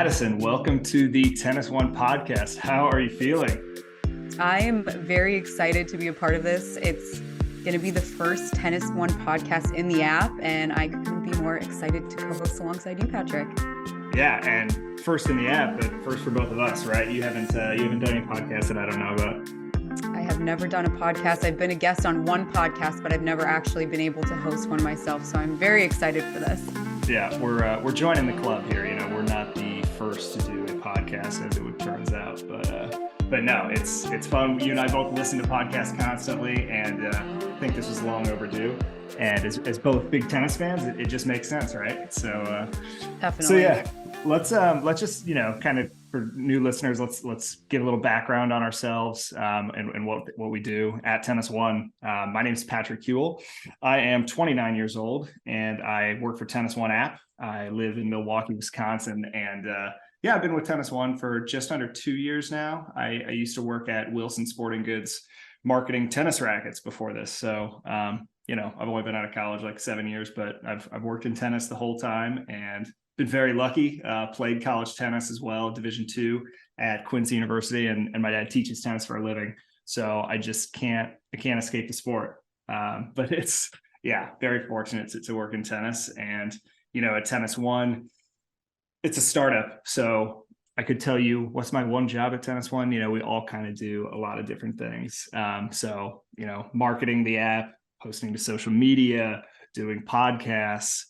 Madison, welcome to the Tennis One podcast. How are you feeling? I am very excited to be a part of this. It's going to be the first Tennis One podcast in the app, and I couldn't be more excited to co-host alongside you, Patrick. Yeah, and first in the app, but first for both of us, right? You haven't done any podcasts that I don't know about. I have never done a podcast. I've been a guest on one podcast, but I've never actually been able to host one myself. So I'm very excited for this. Yeah, we're joining the club here. You know, we're not the first to do a podcast, as it turns out, but no, it's fun. You and I both listen to podcasts constantly, and I think this was long overdue. And as both big tennis fans, it just makes sense, right? So definitely. So yeah, let's just kind of for new listeners, let's get a little background on ourselves and what we do at Tennis One. My name is Patrick Kuhle. I am 29 years old, and I work for Tennis One app. I live in Milwaukee, Wisconsin, and I've been with Tennis One for just under 2 years now. I used to work at Wilson Sporting Goods marketing tennis rackets before this. So, I've only been out of college like 7 years, but I've worked in tennis the whole time and been very lucky. Played college tennis as well, Division II at Quincy University, and my dad teaches tennis for a living. So I just can't escape the sport. But it's, very fortunate to work in tennis. And, at Tennis One, it's a startup. So I could tell you what's my one job at Tennis One. We all kind of do a lot of different things. Marketing the app, posting to social media, doing podcasts,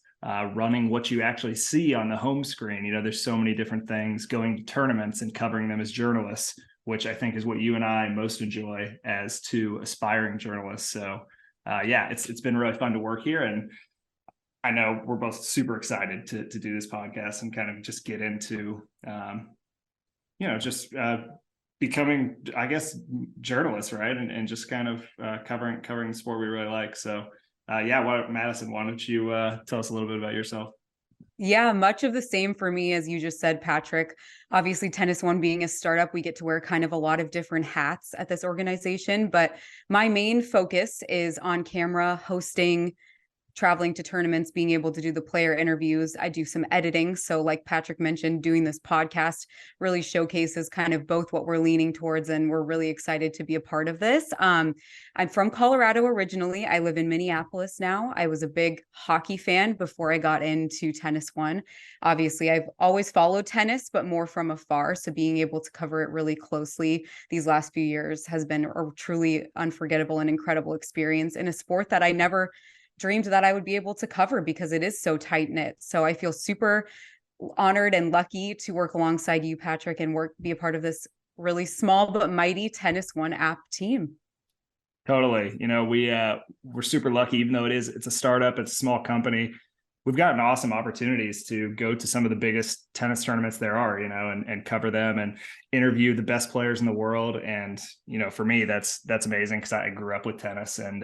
running what you actually see on the home screen. There's so many different things, going to tournaments and covering them as journalists, which I think is what you and I most enjoy as two aspiring journalists. So it's been really fun to work here. And I know we're both super excited to do this podcast and kind of just get into, becoming, I guess, journalists, right? And just kind of covering the sport we really like. So Madison, why don't you tell us a little bit about yourself? Yeah, much of the same for me, as you just said, Patrick. Obviously, Tennis One being a startup, we get to wear kind of a lot of different hats at this organization. But my main focus is on camera, hosting, traveling to tournaments, being able to do the player interviews. I do some editing. So like Patrick mentioned, doing this podcast really showcases kind of both what we're leaning towards, and we're really excited to be a part of this. I'm from Colorado originally. I live in Minneapolis now. I was a big hockey fan before I got into Tennis One. Obviously, I've always followed tennis, but more from afar. So being able to cover it really closely these last few years has been a truly unforgettable and incredible experience in a sport that I never dreamed that I would be able to cover because it is so tight knit. So I feel super honored and lucky to work alongside you, Patrick, and be a part of this really small but mighty Tennis One app team. Totally. We're super lucky, even though it's a startup, it's a small company. We've gotten awesome opportunities to go to some of the biggest tennis tournaments there are, and cover them and interview the best players in the world. And, for me, that's amazing because I grew up with tennis. And,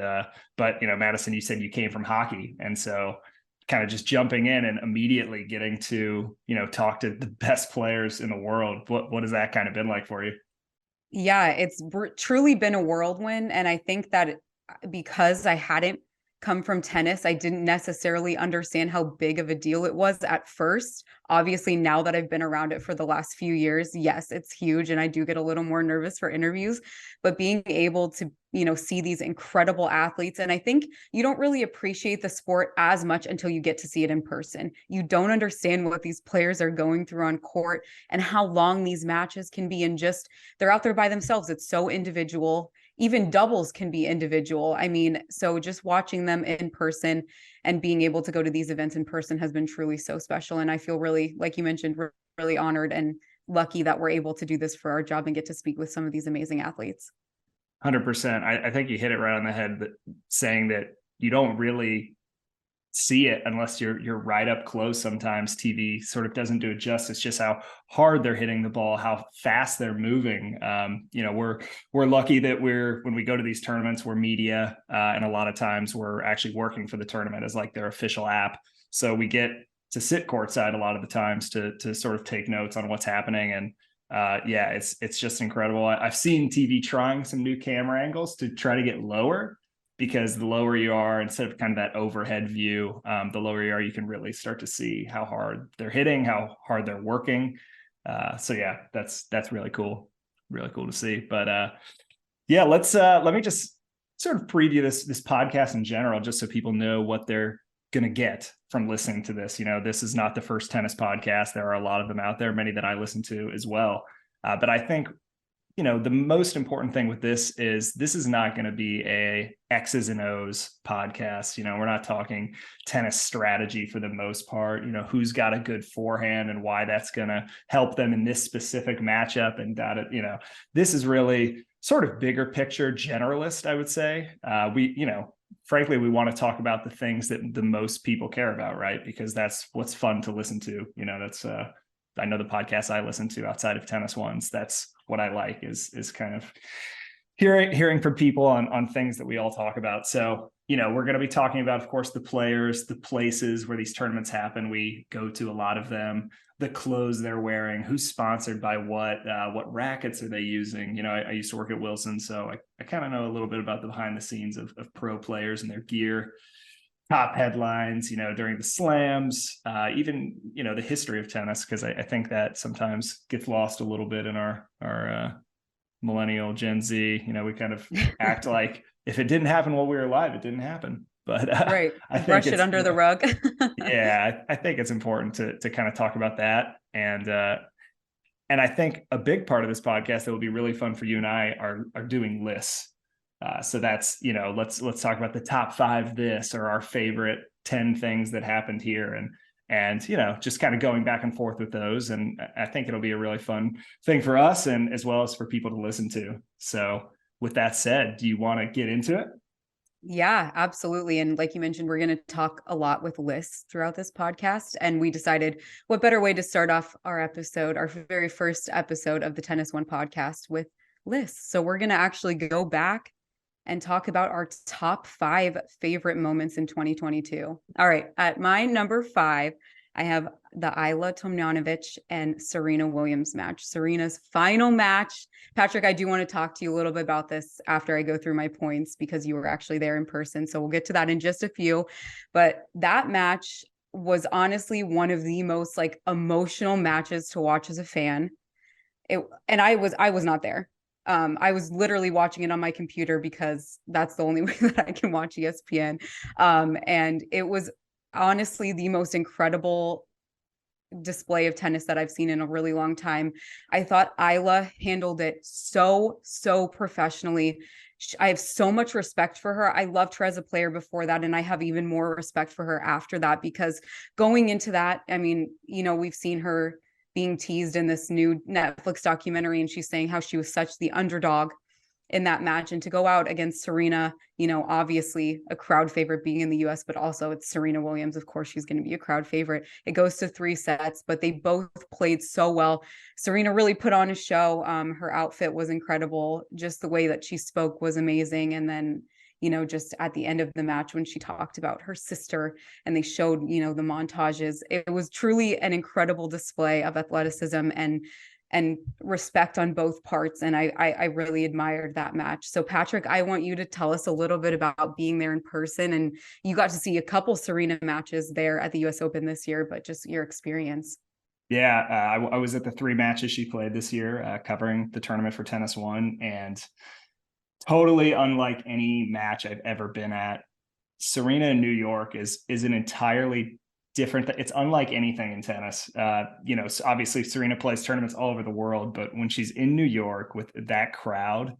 but Madison, you said you came from hockey. And so kind of just jumping in and immediately getting to, talk to the best players in the world. What has that kind of been like for you? Yeah, it's truly been a whirlwind. And I think that because I hadn't come from tennis, I didn't necessarily understand how big of a deal it was at first. Obviously, now that I've been around it for the last few years, yes, it's huge. And I do get a little more nervous for interviews, but being able to, see these incredible athletes. And I think you don't really appreciate the sport as much until you get to see it in person. You don't understand what these players are going through on court and how long these matches can be. And just, they're out there by themselves. It's so individual. Even doubles can be individual. I mean, so just watching them in person and being able to go to these events in person has been truly so special. And I feel really, like you mentioned, really honored and lucky that we're able to do this for our job and get to speak with some of these amazing athletes. 100%. I think you hit it right on the head, that saying that you don't really see it unless you're right up close. Sometimes TV sort of doesn't do it justice, just how hard they're hitting the ball, how fast they're moving. We're lucky that when we go to these tournaments, we're media, and a lot of times we're actually working for the tournament as like their official app. So we get to sit courtside a lot of the times to sort of take notes on what's happening. And it's just incredible. I've seen TV trying some new camera angles to try to get lower, because the lower you are, instead of kind of that overhead view, the lower you are, you can really start to see how hard they're hitting, how hard they're working. So yeah, that's really cool. Really cool to see. But yeah, let me just sort of preview this podcast in general, just so people know what they're going to get from listening to this. This is not the first tennis podcast. There are a lot of them out there, many that I listen to as well. But I think, the most important thing with this is not going to be a X's and O's podcast. We're not talking tennis strategy for the most part, who's got a good forehand and why that's going to help them in this specific matchup and this is really sort of bigger picture generalist, I would say. Frankly, we want to talk about the things that the most people care about, right? Because that's what's fun to listen to. I know the podcasts I listen to outside of Tennis Ones, that's what I like is kind of hearing from people on things that we all talk about. So, we're going to be talking about, of course, the players, the places where these tournaments happen. We go to a lot of them, the clothes they're wearing, who's sponsored by what rackets are they using? I used to work at Wilson, so I kind of know a little bit about the behind the scenes of pro players and their gear. Top headlines, during the slams, even, the history of tennis, because I think that sometimes gets lost a little bit in our millennial Gen Z. We kind of act like if it didn't happen while we were alive, it didn't happen. But right, I think brush it under the rug. Yeah, I think it's important to kind of talk about that. And I think a big part of this podcast that will be really fun for you and I are doing lists. So that's, let's talk about the top 5 this or our favorite 10 things that happened here and just kind of going back and forth with those. And I think it'll be a really fun thing for us and as well as for people to listen to. So with that said, do you want to get into it? Yeah, absolutely. And like you mentioned, we're going to talk a lot with lists throughout this podcast. And we decided what better way to start off our very first episode of the Tennis One podcast with lists. So we're going to actually go back and talk about our top 5 favorite moments in 2022. All right. At my number 5, I have the Ajla Tomljanovic and Serena Williams match, Serena's final match. Patrick, I do want to talk to you a little bit about this after I go through my points because you were actually there in person. So we'll get to that in just a few. But that match was honestly one of the most emotional matches to watch as a fan. And I was not there. I was literally watching it on my computer because that's the only way that I can watch ESPN. And it was honestly the most incredible display of tennis that I've seen in a really long time. I thought Ajla handled it so professionally. I have so much respect for her. I loved her as a player before that, and I have even more respect for her after that because going into that, I mean, we've seen her being teased in this new Netflix documentary, and she's saying how she was such the underdog in that match, and to go out against Serena, obviously a crowd favorite being in the US, but also it's Serena Williams. Of course, she's going to be a crowd favorite. It goes to 3 sets, but they both played so well. Serena really put on a show. Her outfit was incredible. Just the way that she spoke was amazing. And then, just at the end of the match when she talked about her sister and they showed, the montages, it was truly an incredible display of athleticism and respect on both parts. And I really admired that match. So Patrick, I want you to tell us a little bit about being there in person. And you got to see a couple Serena matches there at the US Open this year, but just your experience. Yeah, I was at the 3 matches she played this year, covering the tournament for Tennis One, and totally unlike any match I've ever been at. Serena in New York is an entirely different. It's unlike anything in tennis. So obviously Serena plays tournaments all over the world, but when she's in New York with that crowd,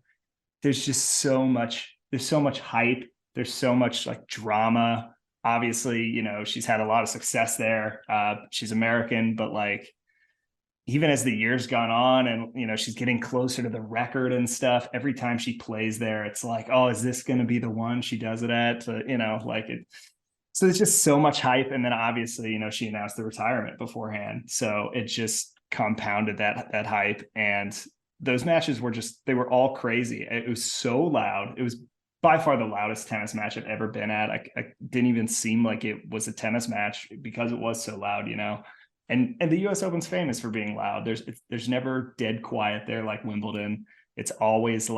there's just so much. There's so much hype. There's so much drama. Obviously, she's had a lot of success there. She's American, but even as the years gone on and, she's getting closer to the record and stuff, every time she plays there, it's oh, is this going to be the one she does it at? So there's just so much hype. And then obviously, she announced the retirement beforehand. So it just compounded that hype. And those matches they were all crazy. It was so loud. It was by far the loudest tennis match I've ever been at. I didn't even seem like it was a tennis match because it was so loud, And the US Open's famous for being loud. There's never dead quiet there like Wimbledon. It's always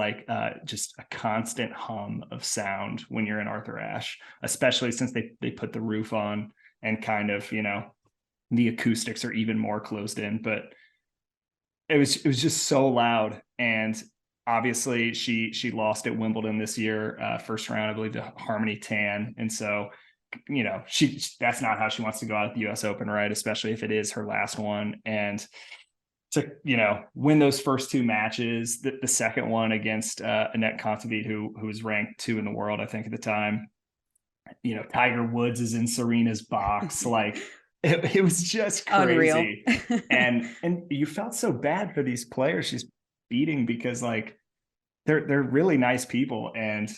just a constant hum of sound when you're in Arthur Ashe, especially since they put the roof on and kind of, the acoustics are even more closed in. But it was just so loud. And obviously she lost at Wimbledon this year, first round, I believe, to Harmony Tan. And so, that's not how she wants to go out at the US Open, right? Especially if it is her last one. And to, win those first two matches, the second one against Annette Kontaveit, who was ranked 2 in the world, I think, at the time. Tiger Woods is in Serena's box. Like it was just crazy. and you felt so bad for these players she's beating, because like they're really nice people. And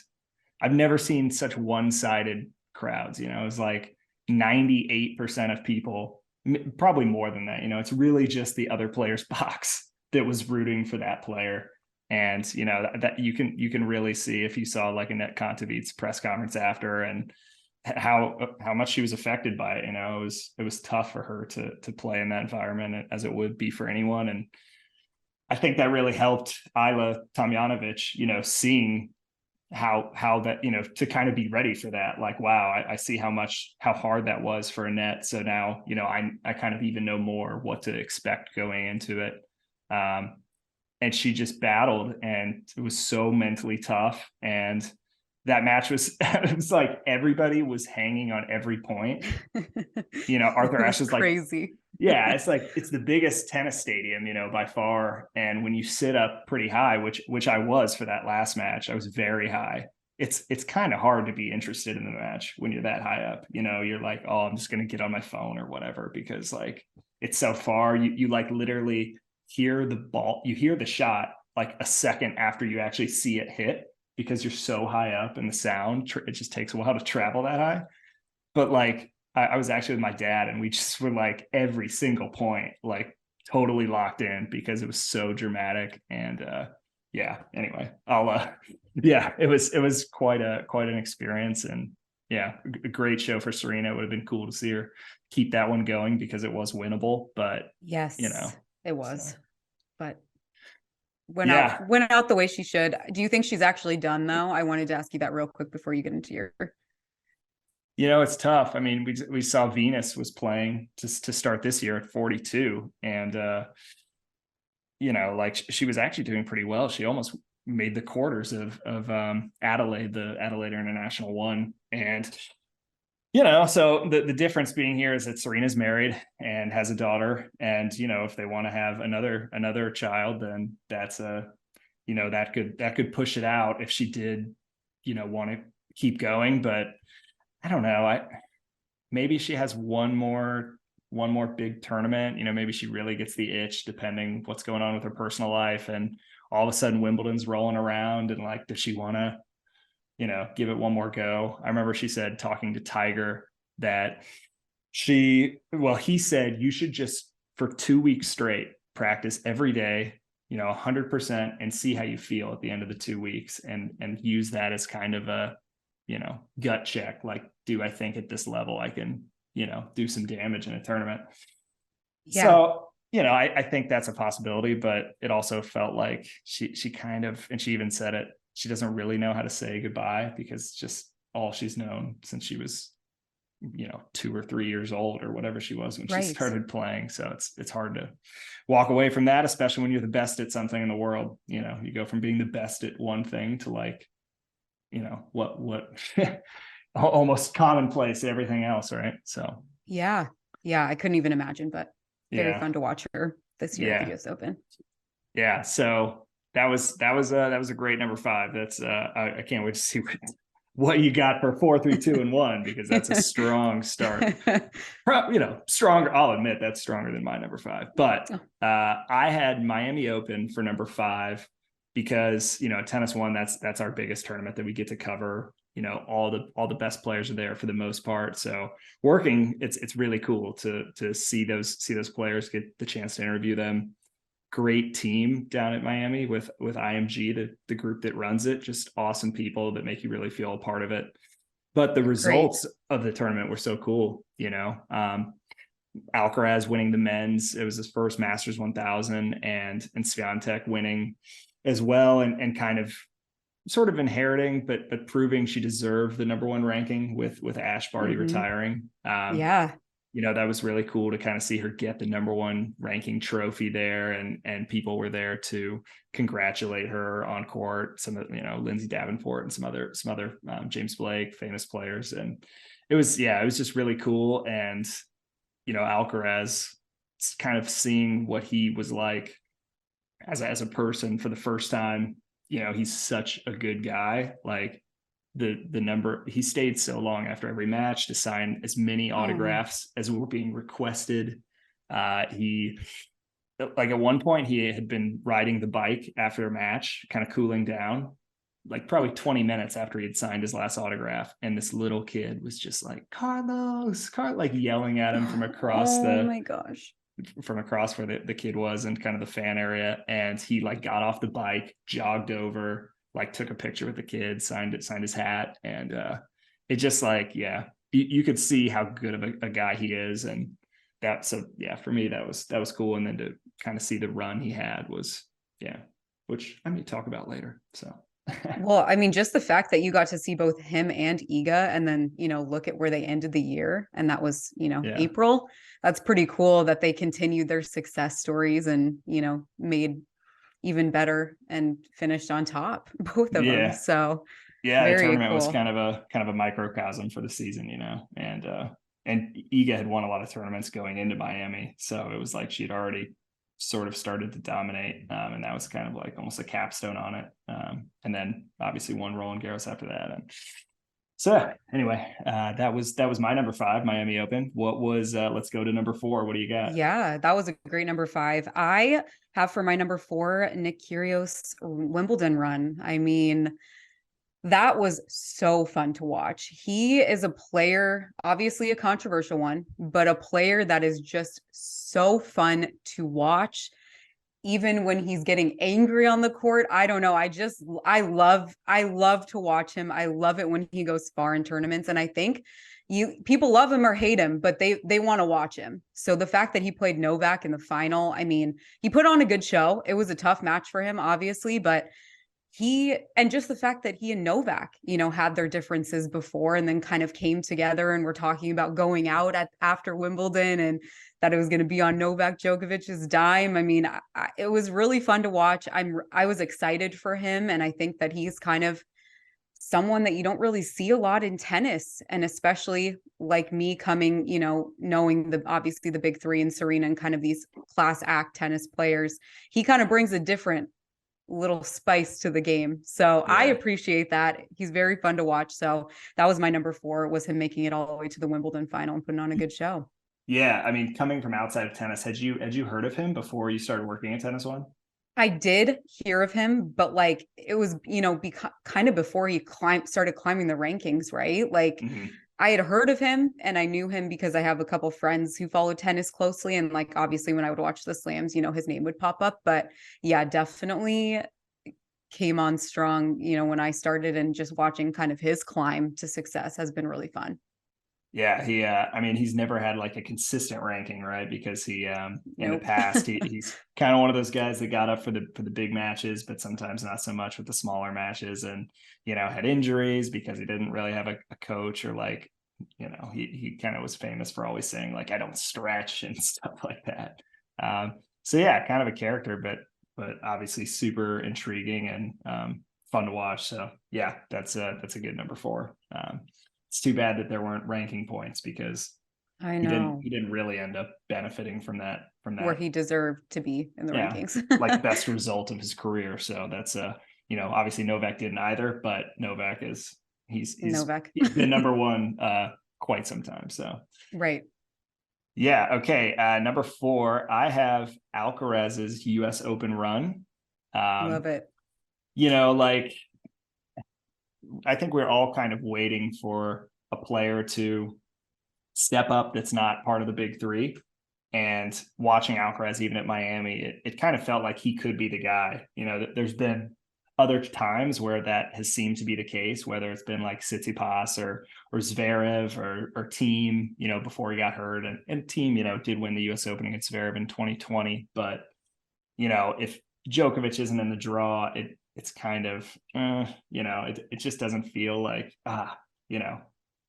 I've never seen such one-sided crowds. It was like 98% of people, probably more than that, it's really just the other player's box that was rooting for that player. And that you can really see if you saw like Annette Kontaveit's press conference after, and how much she was affected by it. It was tough for her to play in that environment, as it would be for anyone. And I think that really helped Ajla Tomljanovic, seeing how that, to kind of be ready for that. Like, wow, I see how hard that was for Annette. So now, I kind of even know more what to expect going into it. And she just battled, and it was so mentally tough. And that match was, it was like everybody was hanging on every point. Arthur Ashe is like crazy. Yeah, it's like, it's the biggest tennis stadium, by far. And when you sit up pretty high, which I was for that last match, I was very high. It's kind of hard to be interested in the match when you're that high up. You're like, oh, I'm just going to get on my phone or whatever, because like it's so far. You like literally hear the ball, you hear the shot like a second after you actually see it hit, because you're so high up, and the sound, it just takes a while to travel that high. But like, I was actually with my dad, and we just were like every single point, like totally locked in, because it was so dramatic. And anyway, it was quite an experience. And a great show for Serena. It would have been cool to see her keep that one going, because it was winnable. But yes, it was. So. But went out the way she should. Do you think she's actually done though? I wanted to ask you that real quick before you get into your. It's tough. I mean, we saw Venus was playing to start this year at 42, and like she was actually doing pretty well. She almost made the quarters of Adelaide, the Adelaide International one. And so the difference being here is that Serena's married and has a daughter, and if they want to have another child, then that's that could push it out if she did want to keep going. But I don't know. Maybe she has one more big tournament. Maybe she really gets the itch, depending what's going on with her personal life, and all of a sudden Wimbledon's rolling around, and like, does she want to, give it one more go? I remember she said, talking to Tiger, that he said, you should just for 2 weeks straight practice every day, 100%, and see how you feel at the end of the 2 weeks, and use that as kind of a gut check. Like, do I think at this level I can, do some damage in a tournament? Yeah. So, I think that's a possibility, but it also felt like she kind of, and she even said it, she doesn't really know how to say goodbye, because just all she's known since she was, 2 or 3 years old, or whatever she was when she started playing. So it's hard to walk away from that, especially when you're the best at something in the world. You go from being the best at one thing to like, what almost commonplace everything else, right? So yeah, I couldn't even imagine, but very fun to watch her this year at the US Open. Yeah, so that was a great number 5. That's I can't wait to see what you got for 4, 3, 2, and 1, because that's a strong start. Stronger. I'll admit that's stronger than my number 5. But I had Miami Open for number 5, because Tennis One, that's our biggest tournament that we get to cover. All the best players are there for the most part. So it's really cool to see those players, get the chance to interview them. Great team down at Miami with IMG, the group that runs it. Just awesome people that make you really feel a part of it. But the results of the tournament were so cool. Alcaraz winning the men's, it was his first Masters 1000, and Swiatek winning as well, and kind of sort of inheriting, but proving she deserved the number 1 ranking with Barty retiring. that was really cool to kind of see her get the #1 ranking trophy there, and people were there to congratulate her on court. Some of, Lindsay Davenport and some other James Blake, famous players. And it was just really cool. And, Alcaraz, kind of seeing what he was like as a person for the first time. He's such a good guy. Like, he stayed so long after every match to sign as many autographs as were being requested. He, like, at one point he had been riding the bike after a match, kind of cooling down, like probably 20 minutes after he had signed his last autograph. And this little kid was just like, Carlos, like yelling at him from across my gosh, from across where the kid was and kind of the fan area. And he like got off the bike, jogged over, like took a picture with the kid, signed his hat. And it just like, you could see how good of a guy he is. And for me, that was cool. And then to kind of see the run he had was, which I may talk about later. So. Well, I mean, just the fact that you got to see both him and Iga, and then, look at where they ended the year. And that was, April. That's pretty cool that they continued their success stories and, made even better and finished on top, both of them. So the tournament was kind of a microcosm for the season, and Iga had won a lot of tournaments going into Miami. So it was like she'd already sort of started to dominate, and that was kind of like almost a capstone on it. And then obviously won Roland Garros after that. And so anyway, that was my number 5, Miami Open. What was let's go to number 4. What do you got? Yeah, that was a great number 5. I have for my number 4 Nick Kyrgios Wimbledon run. I mean, that was so fun to watch. He is a player, obviously a controversial one, but a player that is just so fun to watch. Even when he's getting angry on the court, I don't know. I love to watch him. I love it when he goes far in tournaments. And I think people love him or hate him, but they want to watch him. So the fact that he played Novak in the final, I mean, he put on a good show. It was a tough match for him, obviously, but and just the fact that he and Novak, had their differences before and then kind of came together and we're talking about going out after Wimbledon and that it was going to be on Novak Djokovic's dime. I mean, it was really fun to watch. I was excited for him. And I think that he's kind of someone that you don't really see a lot in tennis. And especially like me coming, knowing obviously the big 3 and Serena and kind of these class act tennis players, he kind of brings a different little spice to the game. So I appreciate that. He's very fun to watch. So that was my number 4, was him making it all the way to the Wimbledon final and putting on a good show. Yeah, I mean, coming from outside of tennis, had you heard of him before you started working at TennisOne? I did hear of him, but like it was, kind of before he started climbing the rankings, right? Like I had heard of him and I knew him because I have a couple friends who follow tennis closely. And like, obviously when I would watch the slams, his name would pop up, but yeah, definitely came on strong, when I started, and just watching kind of his climb to success has been really fun. Yeah, he I mean, he's never had like a consistent ranking, right? Because he in the past he's kind of one of those guys that got up for the big matches, but sometimes not so much with the smaller matches, and had injuries because he didn't really have a coach, or like he kind of was famous for always saying like, I don't stretch and stuff like that. So yeah, kind of a character, but obviously super intriguing and fun to watch. So yeah, that's a good number 4. It's too bad that there weren't ranking points, because I know he didn't really end up benefiting from that where he deserved to be in the rankings. Like best result of his career. So that's obviously Novak didn't either, but Novak he's Novak. He's been number 1 quite some time. So right. Yeah. Okay. Number 4, I have Alcaraz's US Open run. Love it. Like, I think we're all kind of waiting for a player to step up that's not part of the big 3. And watching Alcaraz, even at Miami, it kind of felt like he could be the guy. There's been other times where that has seemed to be the case, whether it's been like Tsitsipas or Zverev or Thiem, before he got hurt. And Thiem, did win the US Open against Zverev in 2020. But, if Djokovic isn't in the draw, it's kind of, it just doesn't feel like,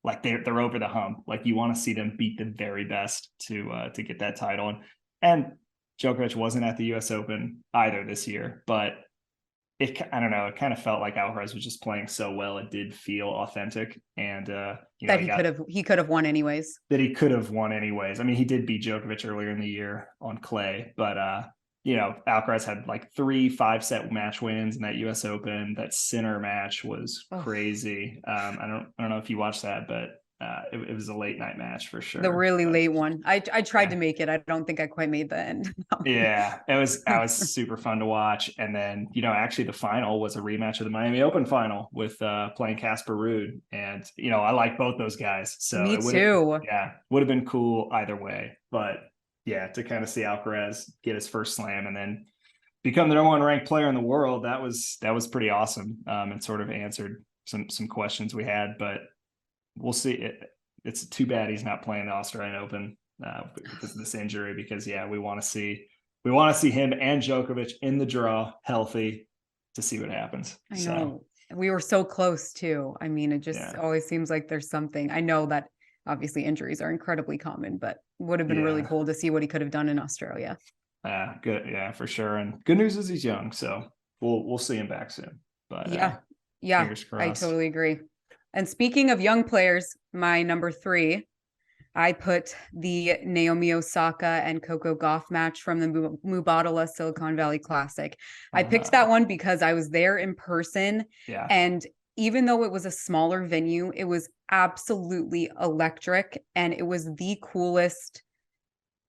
like they're over the hump. Like you want to see them beat the very best to get that title. And Djokovic wasn't at the U.S. Open either this year, but I don't know, it kind of felt like Alcaraz was just playing so well. It did feel authentic, and that he could have won anyways. That he could have won anyways. I mean, he did beat Djokovic earlier in the year on clay, but Alcaraz had like 3 5-set match wins in that U.S. Open. That Sinner match was crazy. I don't know if you watched that, but it was a late night match for sure. The really late one. I tried to make it. I don't think I quite made the end. Yeah, that was super fun to watch. And then, actually the final was a rematch of the Miami Open final with playing Casper Ruud. And, I like both those guys. So me too. Yeah, would have been cool either way. But yeah, to kind of see Alcaraz get his first slam and then become the #1 ranked player in the world, that was pretty awesome. And sort of answered some questions we had, but we'll see. It's too bad he's not playing the Australian Open because of this injury, because we want to see him and Djokovic in the draw healthy to see what happens. I know. We were so close too. I mean, it just always seems like there's something. I know that obviously injuries are incredibly common, but would have been really cool to see what he could have done in Australia. Good. Yeah, for sure. And good news is he's young, so we'll see him back soon. But fingers crossed. I totally agree. And speaking of young players, my number 3, I put the Naomi Osaka and Coco Gauff match from the Mubadala Silicon Valley Classic. I picked that one because I was there in person. Yeah. And even though it was a smaller venue, it was absolutely electric. And it was the coolest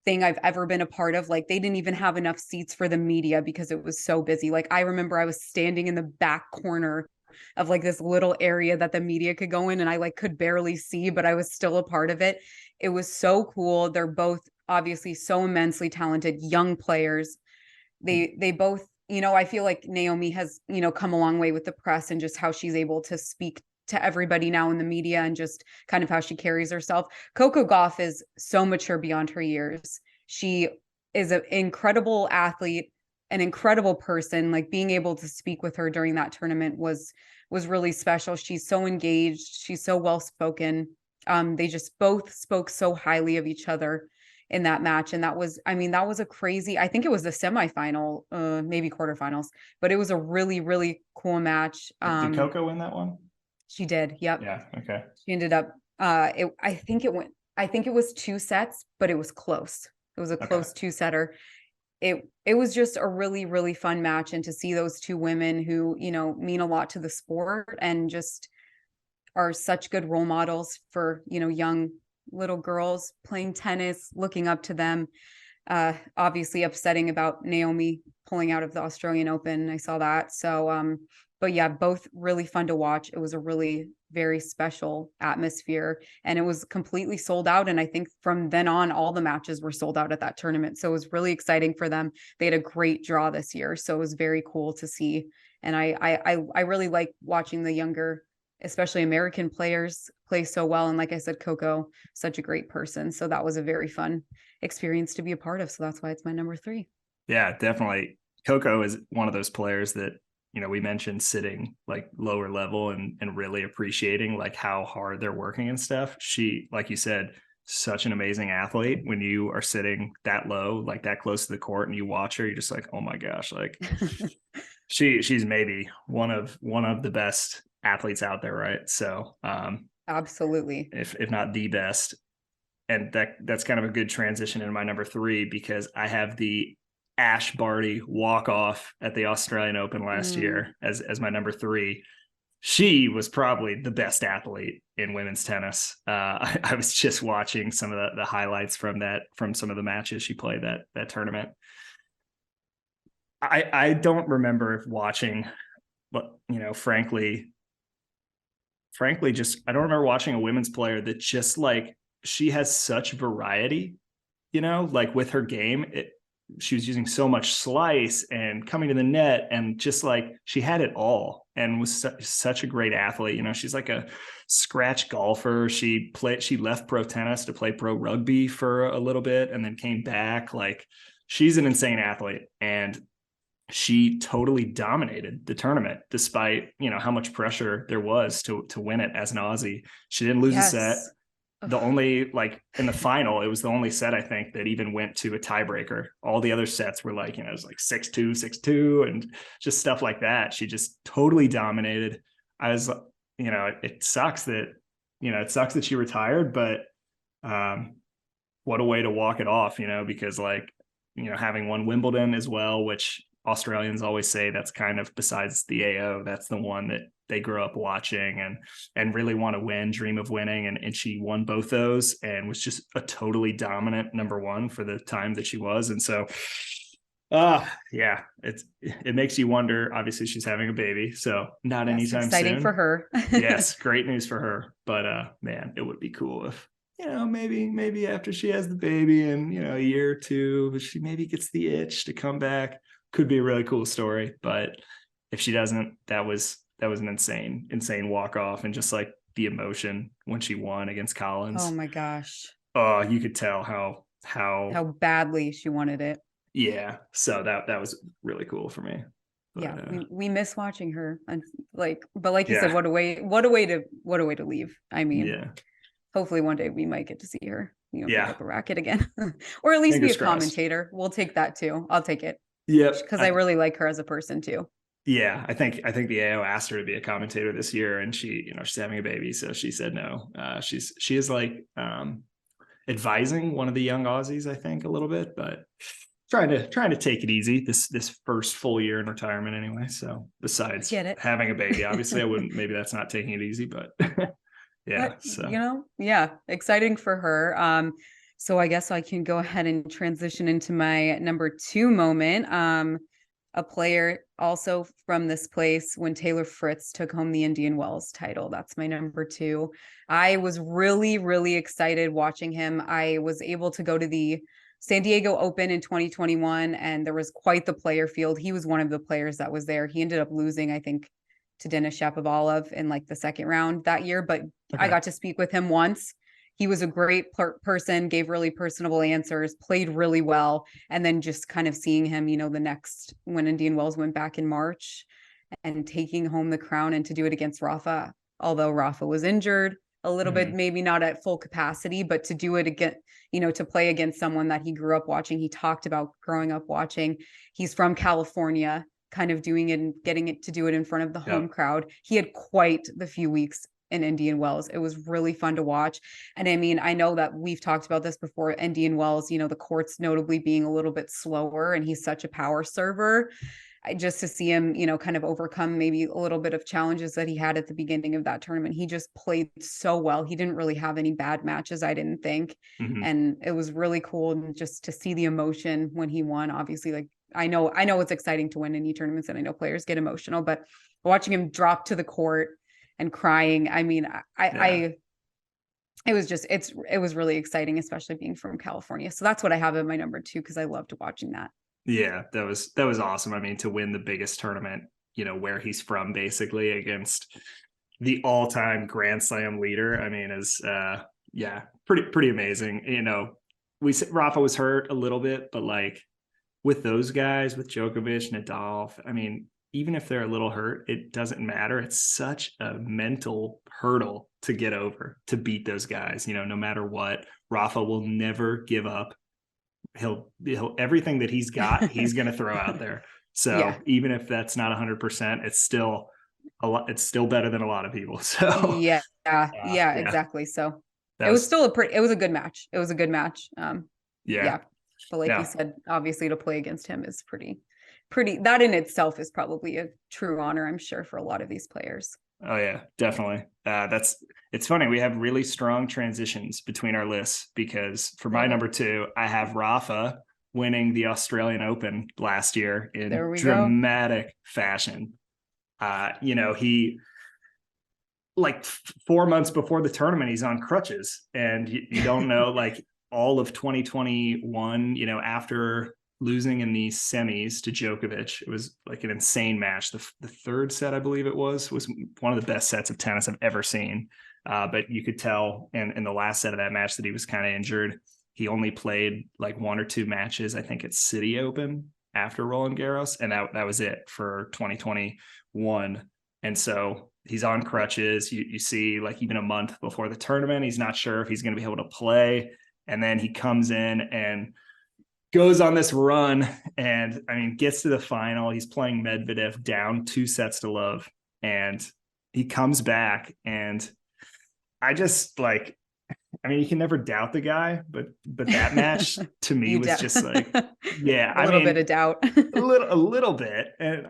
thing I've ever been a part of. Like, they didn't even have enough seats for the media because it was so busy. Like, I remember I was standing in the back corner of like this little area that the media could go in, and I like could barely see, but I was still a part of it. It was so cool. They're both obviously so immensely talented young players. They both, I feel like Naomi has, come a long way with the press and just how she's able to speak to everybody now in the media and just kind of how she carries herself. Coco Gauff is so mature beyond her years. She is an incredible athlete, an incredible person. Like, being able to speak with her during that tournament was really special. She's so engaged. She's so well-spoken. They just both spoke so highly of each other in that match. And that was a crazy, I think it was the semifinal, maybe quarterfinals, but it was a really, really cool match. Did Coco win that one? She did. Yep. Yeah. Okay. She ended up, I think it was 2 sets, but it was close. It was a close 2-setter. It was just a really, really fun match. And to see those 2 women who, mean a lot to the sport and just are such good role models for, young little girls playing tennis, looking up to them. Obviously upsetting about Naomi pulling out of the Australian Open. I saw that. So, but yeah, both really fun to watch. It was a really very special atmosphere, and it was completely sold out. And I think from then on, all the matches were sold out at that tournament. So it was really exciting for them. They had a great draw this year. So it was very cool to see. And I really like watching the younger, especially American players, play so well. And like I said, Coco, such a great person. So that was a very fun experience to be a part of. So that's why it's my number 3. Yeah, definitely. Coco is one of those players that, we mentioned sitting like lower level and really appreciating like how hard they're working and stuff. She, like you said, such an amazing athlete. When you are sitting that low, like that close to the court, and you watch her, you're just like, oh my gosh, like she's maybe one of the best athletes out there, right? So absolutely, if not the best. And that's kind of a good transition into my number 3, because I have the Ash Barty walk-off at the Australian Open last year as my number 3. She was probably the best athlete in women's tennis. I was just watching some of the highlights from some of the matches she played that tournament. I don't remember watching, but frankly, just I don't remember watching a women's player that just like, she has such variety, like with her game. She was using so much slice and coming to the net, and just like she had it all and was such a great athlete. She's like a scratch golfer. She left pro tennis to play pro rugby for a little bit and then came back. Like, she's an insane athlete. And she totally dominated the tournament, despite, how much pressure there was to win it as an Aussie. She didn't lose a set. Yes. The only, like, in the final, it was the only set I think that even went to a tiebreaker. All the other sets were like, it was like 6-2, 6-2, and just stuff like that. She just totally dominated. I was, it sucks that, she retired, but what a way to walk it off, because, like, having won Wimbledon as well, which Australians always say that's kind of, besides the AO, that's the one that they grew up watching and really want to win, dream of winning. And she won both those and was just a totally dominant number one for the time that she was. And so, yeah, it makes you wonder. Obviously she's having a baby, so not anytime exciting soon for her. Yes, great news for her. But man, it would be cool if, maybe after she has the baby in, a year or two, she maybe gets the itch to come back. Could be a really cool story. But if she doesn't, that was an insane walk off, and just like the emotion when she won against Collins. Oh my gosh. Oh, you could tell how badly she wanted it. Yeah. So that was really cool for me. But, yeah, we miss watching her, and like you said, what a way to leave. I mean, yeah, hopefully one day we might get to see her, pick yeah, up a racket again, or at least fingers be a commentator. Crossed. We'll take that too. I'll take it. Yep, because I really like her as a person too. Yeah, I think the AO asked her to be a commentator this year, and she, she's having a baby, so she said no. She is like advising one of the young Aussies, I think, a little bit, but trying to take it easy this first full year in retirement anyway. So besides having a baby, obviously I wouldn't, maybe that's not taking it easy, but yeah. But, so exciting for her. So I guess I can go ahead and transition into my number 2 moment. A player also from this place when Taylor Fritz took home the Indian Wells title. That's my number 2. I was really, really excited watching him. I was able to go to the San Diego Open in 2021, and there was quite the player field. He was one of the players that was there. He ended up losing, I think, to Denis Shapovalov in like the second round that year, but I got to speak with him once. He was a great person, gave really personable answers, played really well. And then just kind of seeing him, the next, when Indian Wells went back in March, and taking home the crown, and to do it against Rafa, although Rafa was injured a little bit, maybe not at full capacity, but to do it again, to play against someone that he grew up watching. He talked about growing up watching. He's from California, kind of doing it and getting it to do it in front of the home crowd. He had quite the few weeks in Indian Wells. It was really fun to watch. And I mean, I know that we've talked about this before, Indian Wells, the courts notably being a little bit slower, and he's such a power server. Just to see him, kind of overcome maybe a little bit of challenges that he had at the beginning of that tournament. He just played so well. He didn't really have any bad matches, I didn't think. And it was really cool just to see the emotion when he won. Obviously, like, I know it's exciting to win any tournaments, and I know players get emotional, but watching him drop to the court and crying, I mean, it was really exciting, especially being from California. So that's what I have in my number 2, because I loved watching that. Yeah, that was awesome. I mean, to win the biggest tournament, where he's from, basically, against the all-time Grand Slam leader, I mean, is pretty amazing. We said Rafa was hurt a little bit, but like with those guys, with Djokovic, Nadal, I mean, even if they're a little hurt, it doesn't matter. It's such a mental hurdle to get over, to beat those guys, no matter what. Rafa will never give up. He'll everything that he's got, he's going to throw out there. So even if that's not 100%, it's still a lot. It's still better than a lot of people. So exactly. So it was a good match. It was a good match. But like you said, obviously to play against him is pretty, that in itself is probably a true honor, I'm sure, for a lot of these players. Oh yeah, definitely. It's funny. We have really strong transitions between our lists, because for my number 2, I have Rafa winning the Australian Open last year in dramatic fashion. He, like 4 months before the tournament, he's on crutches, and you don't know, like all of 2021, after losing in the semis to Djokovic, it was like an insane match. The third set, I believe it was one of the best sets of tennis I've ever seen. But you could tell in the last set of that match that he was kind of injured. He only played like 1 or 2 matches, I think, at City Open after Roland Garros, and that was it for 2021. And so he's on crutches. You see, like, even a month before the tournament, he's not sure if he's going to be able to play. And then he comes in and goes on this run, and I mean, gets to the final. He's playing Medvedev down 2-0, and he comes back, and I just like, I mean, you can never doubt the guy, but that match to me was just like, yeah, a little bit of doubt. a little bit. And,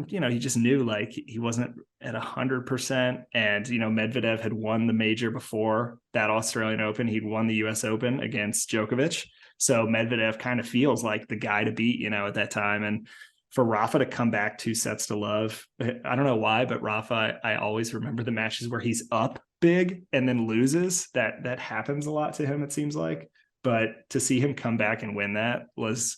you know, he just knew, like, he wasn't at 100%. And, you know, Medvedev had won the major before that Australian Open. He'd won the US Open against Djokovic. So Medvedev kind of feels like the guy to beat, you know, at that time. And for Rafa to come back 2-0, I don't know why, but Rafa, I always remember the matches where he's up big and then loses. That happens a lot to him, it seems like. But to see him come back and win that was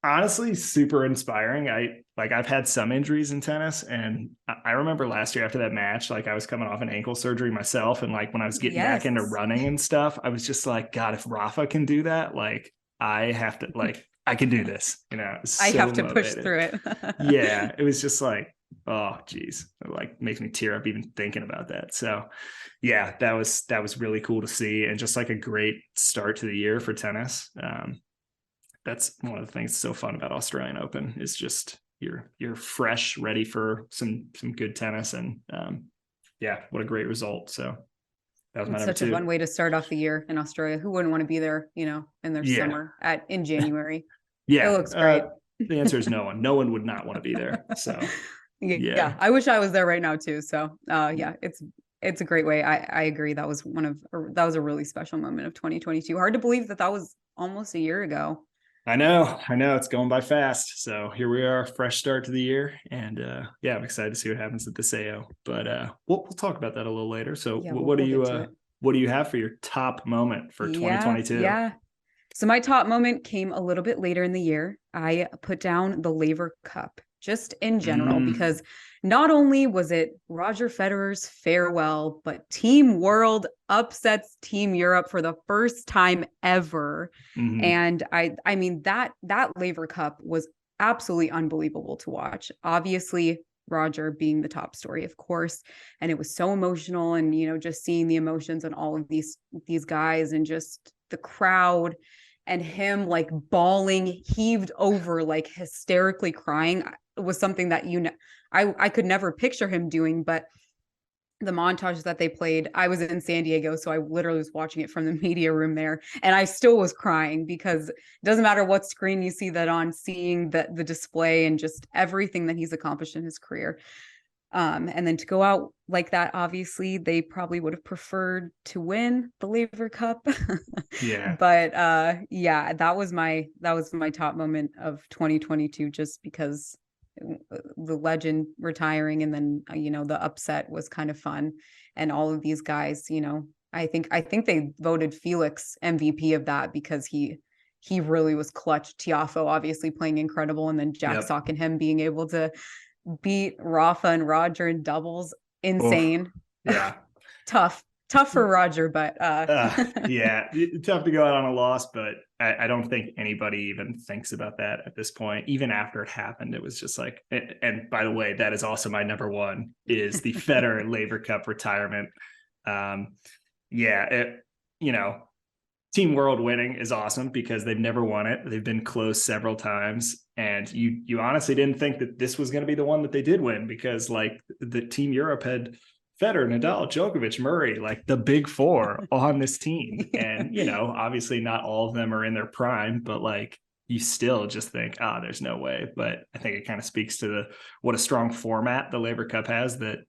honestly super inspiring. I've had some injuries in tennis, and I remember last year after that match, like, I was coming off an ankle surgery myself, and like when I was getting back into running and stuff, I was just like, God, if Rafa can do that, like, I have to, like, I can do this, you know. I have to push through it. Yeah, it was just like, oh geez, it like makes me tear up even thinking about that. So yeah, that was really cool to see, and just like a great start to the year for tennis. That's one of the things that's so fun about Australian Open, is just you're fresh, ready for some good tennis. And yeah, what a great result. So that was my number 2. Such a fun way to start off the year in Australia. Who wouldn't want to be there, you know, in their summer in January? Yeah, it looks great. The answer is no one. No one would not want to be there. So yeah, I wish I was there right now too. So yeah, it's a great way. I agree. That was a really special moment of 2022. Hard to believe that was almost a year ago. I know it's going by fast. So here we are, fresh start to the year. And yeah, I'm excited to see what happens at this AO, but we'll talk about that a little later. So yeah, what do you have for your top moment for 2022? Yeah. So my top moment came a little bit later in the year. I put down the Laver Cup, just in general, because not only was it Roger Federer's farewell, but Team World upsets Team Europe for the first time ever. And I mean, that Laver Cup was absolutely unbelievable to watch. Obviously, Roger being the top story, of course, and it was so emotional, and, you know, just seeing the emotions on all of these guys, and just the crowd, and him like bawling, heaved over, like hysterically crying, was something that, you know, I could never picture him doing. But the montages that they played, I was in San Diego, so I literally was watching it from the media room there, and I still was crying, because it doesn't matter what screen you see that on, seeing the display and just everything that he's accomplished in his career. And then to go out like that, obviously they probably would have preferred to win the Laver Cup. Yeah. But yeah, that was my top moment of 2022, just because the legend retiring, and then, you know, the upset was kind of fun. And all of these guys, you know, I think they voted Felix MVP of that, because he really was clutch. Tiafoe obviously playing incredible, and then Jack Sock and him being able to beat Rafa and Roger in doubles, insane. Oof. Yeah. tough for Roger, but yeah, tough to go out on a loss. But I don't think anybody even thinks about that at this point. Even after it happened, it was just like, and by the way, that is also my number 1, is the Federer Laver Cup retirement. Yeah, you know, Team World winning is awesome, because they've never won it. They've been close several times, and you honestly didn't think that this was going to be the one that they did win, because like the Team Europe had Federer, Nadal, Djokovic, Murray, like the big 4 on this team. And, you know, obviously not all of them are in their prime, but like, you still just think, there's no way. But I think it kind of speaks to what a strong format the Laver Cup has, that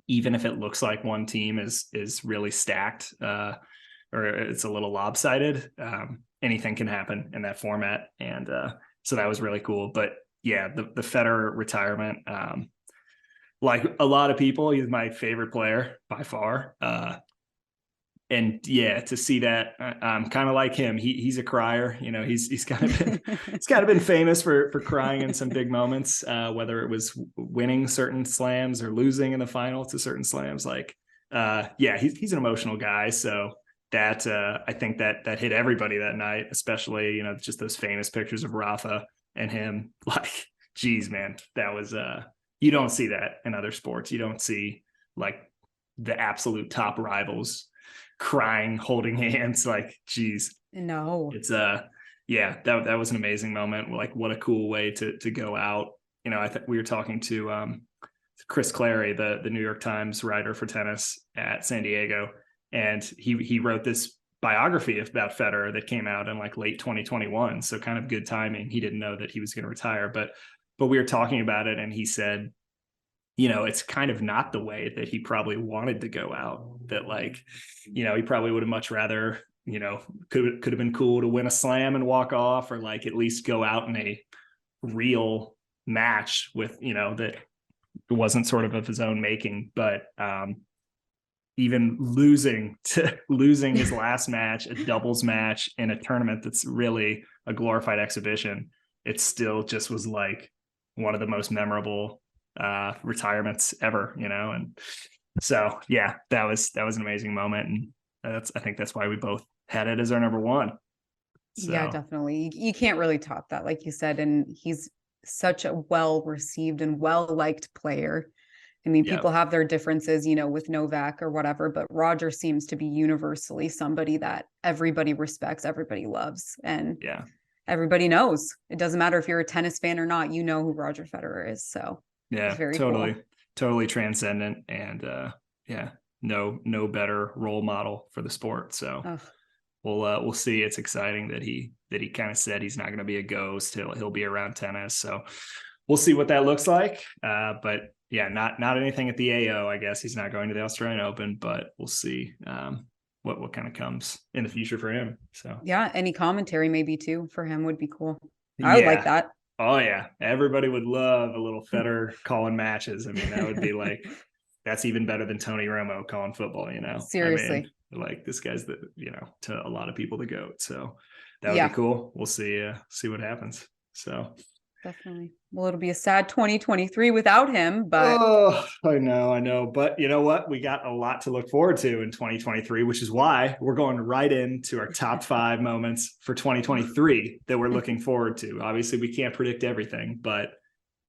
even if it looks like one team is really stacked, or it's a little lopsided, anything can happen in that format. And so that was really cool. But yeah, the Federer retirement, like a lot of people, he's my favorite player by far. And yeah, to see that, I'm kind of like him. He's a crier, you know. He's kind of been famous for crying in some big moments, whether it was winning certain slams or losing in the final to certain slams. Like, yeah, he's an emotional guy. So that I think that hit everybody that night, especially, you know, just those famous pictures of Rafa and him. Like, geez, man, that was you don't see that in other sports. You don't see like the absolute top rivals crying, holding hands. Like, geez, No. it's yeah, that was an amazing moment. Like, what a cool way to go out. You know, I think we were talking to Chris Clary, the New York Times writer for tennis at San Diego, and he wrote this biography about Federer that came out in like late 2021. So kind of good timing. He didn't know that he was going to retire, but we were talking about it, and he said, you know, it's kind of not the way that he probably wanted to go out. That, like, you know, he probably would have much rather, you know, could have been cool to win a slam and walk off, or like at least go out in a real match with, you know, that wasn't sort of his own making. But even losing his last match, a doubles match in a tournament that's really a glorified exhibition, it still just was like one of the most memorable retirements ever, you know. And so yeah, that was an amazing moment, and I think that's why we both had it as our number one. So. Yeah, definitely. You can't really top that, like you said, and he's such a well-received and well-liked player. I mean, people have their differences, you know, with Novak or whatever, but Roger seems to be universally somebody that everybody respects, everybody loves, and everybody knows. It doesn't matter if you're a tennis fan or not, you know who Roger Federer is. So yeah, totally transcendent, and no better role model for the sport. So we'll see. It's exciting that he kind of said he's not going to be a ghost. He'll be around tennis. So we'll see what that looks like. But yeah, not anything at the AO. I guess he's not going to the Australian Open, but we'll see what kind of comes in the future for him. So yeah, any commentary maybe too for him would be cool. I would like that. Oh yeah, everybody would love a little Federer calling matches. I mean, that would be like, that's even better than Tony Romo calling football. You know, seriously. I mean, like, this guy's the, you know, to a lot of people, the GOAT. So that would be cool. We'll see what happens. So. Definitely. Well, it'll be a sad 2023 without him, but I know. But you know what? We got a lot to look forward to in 2023, which is why we're going right into our top 5 moments for 2023 that we're looking forward to. Obviously, we can't predict everything, but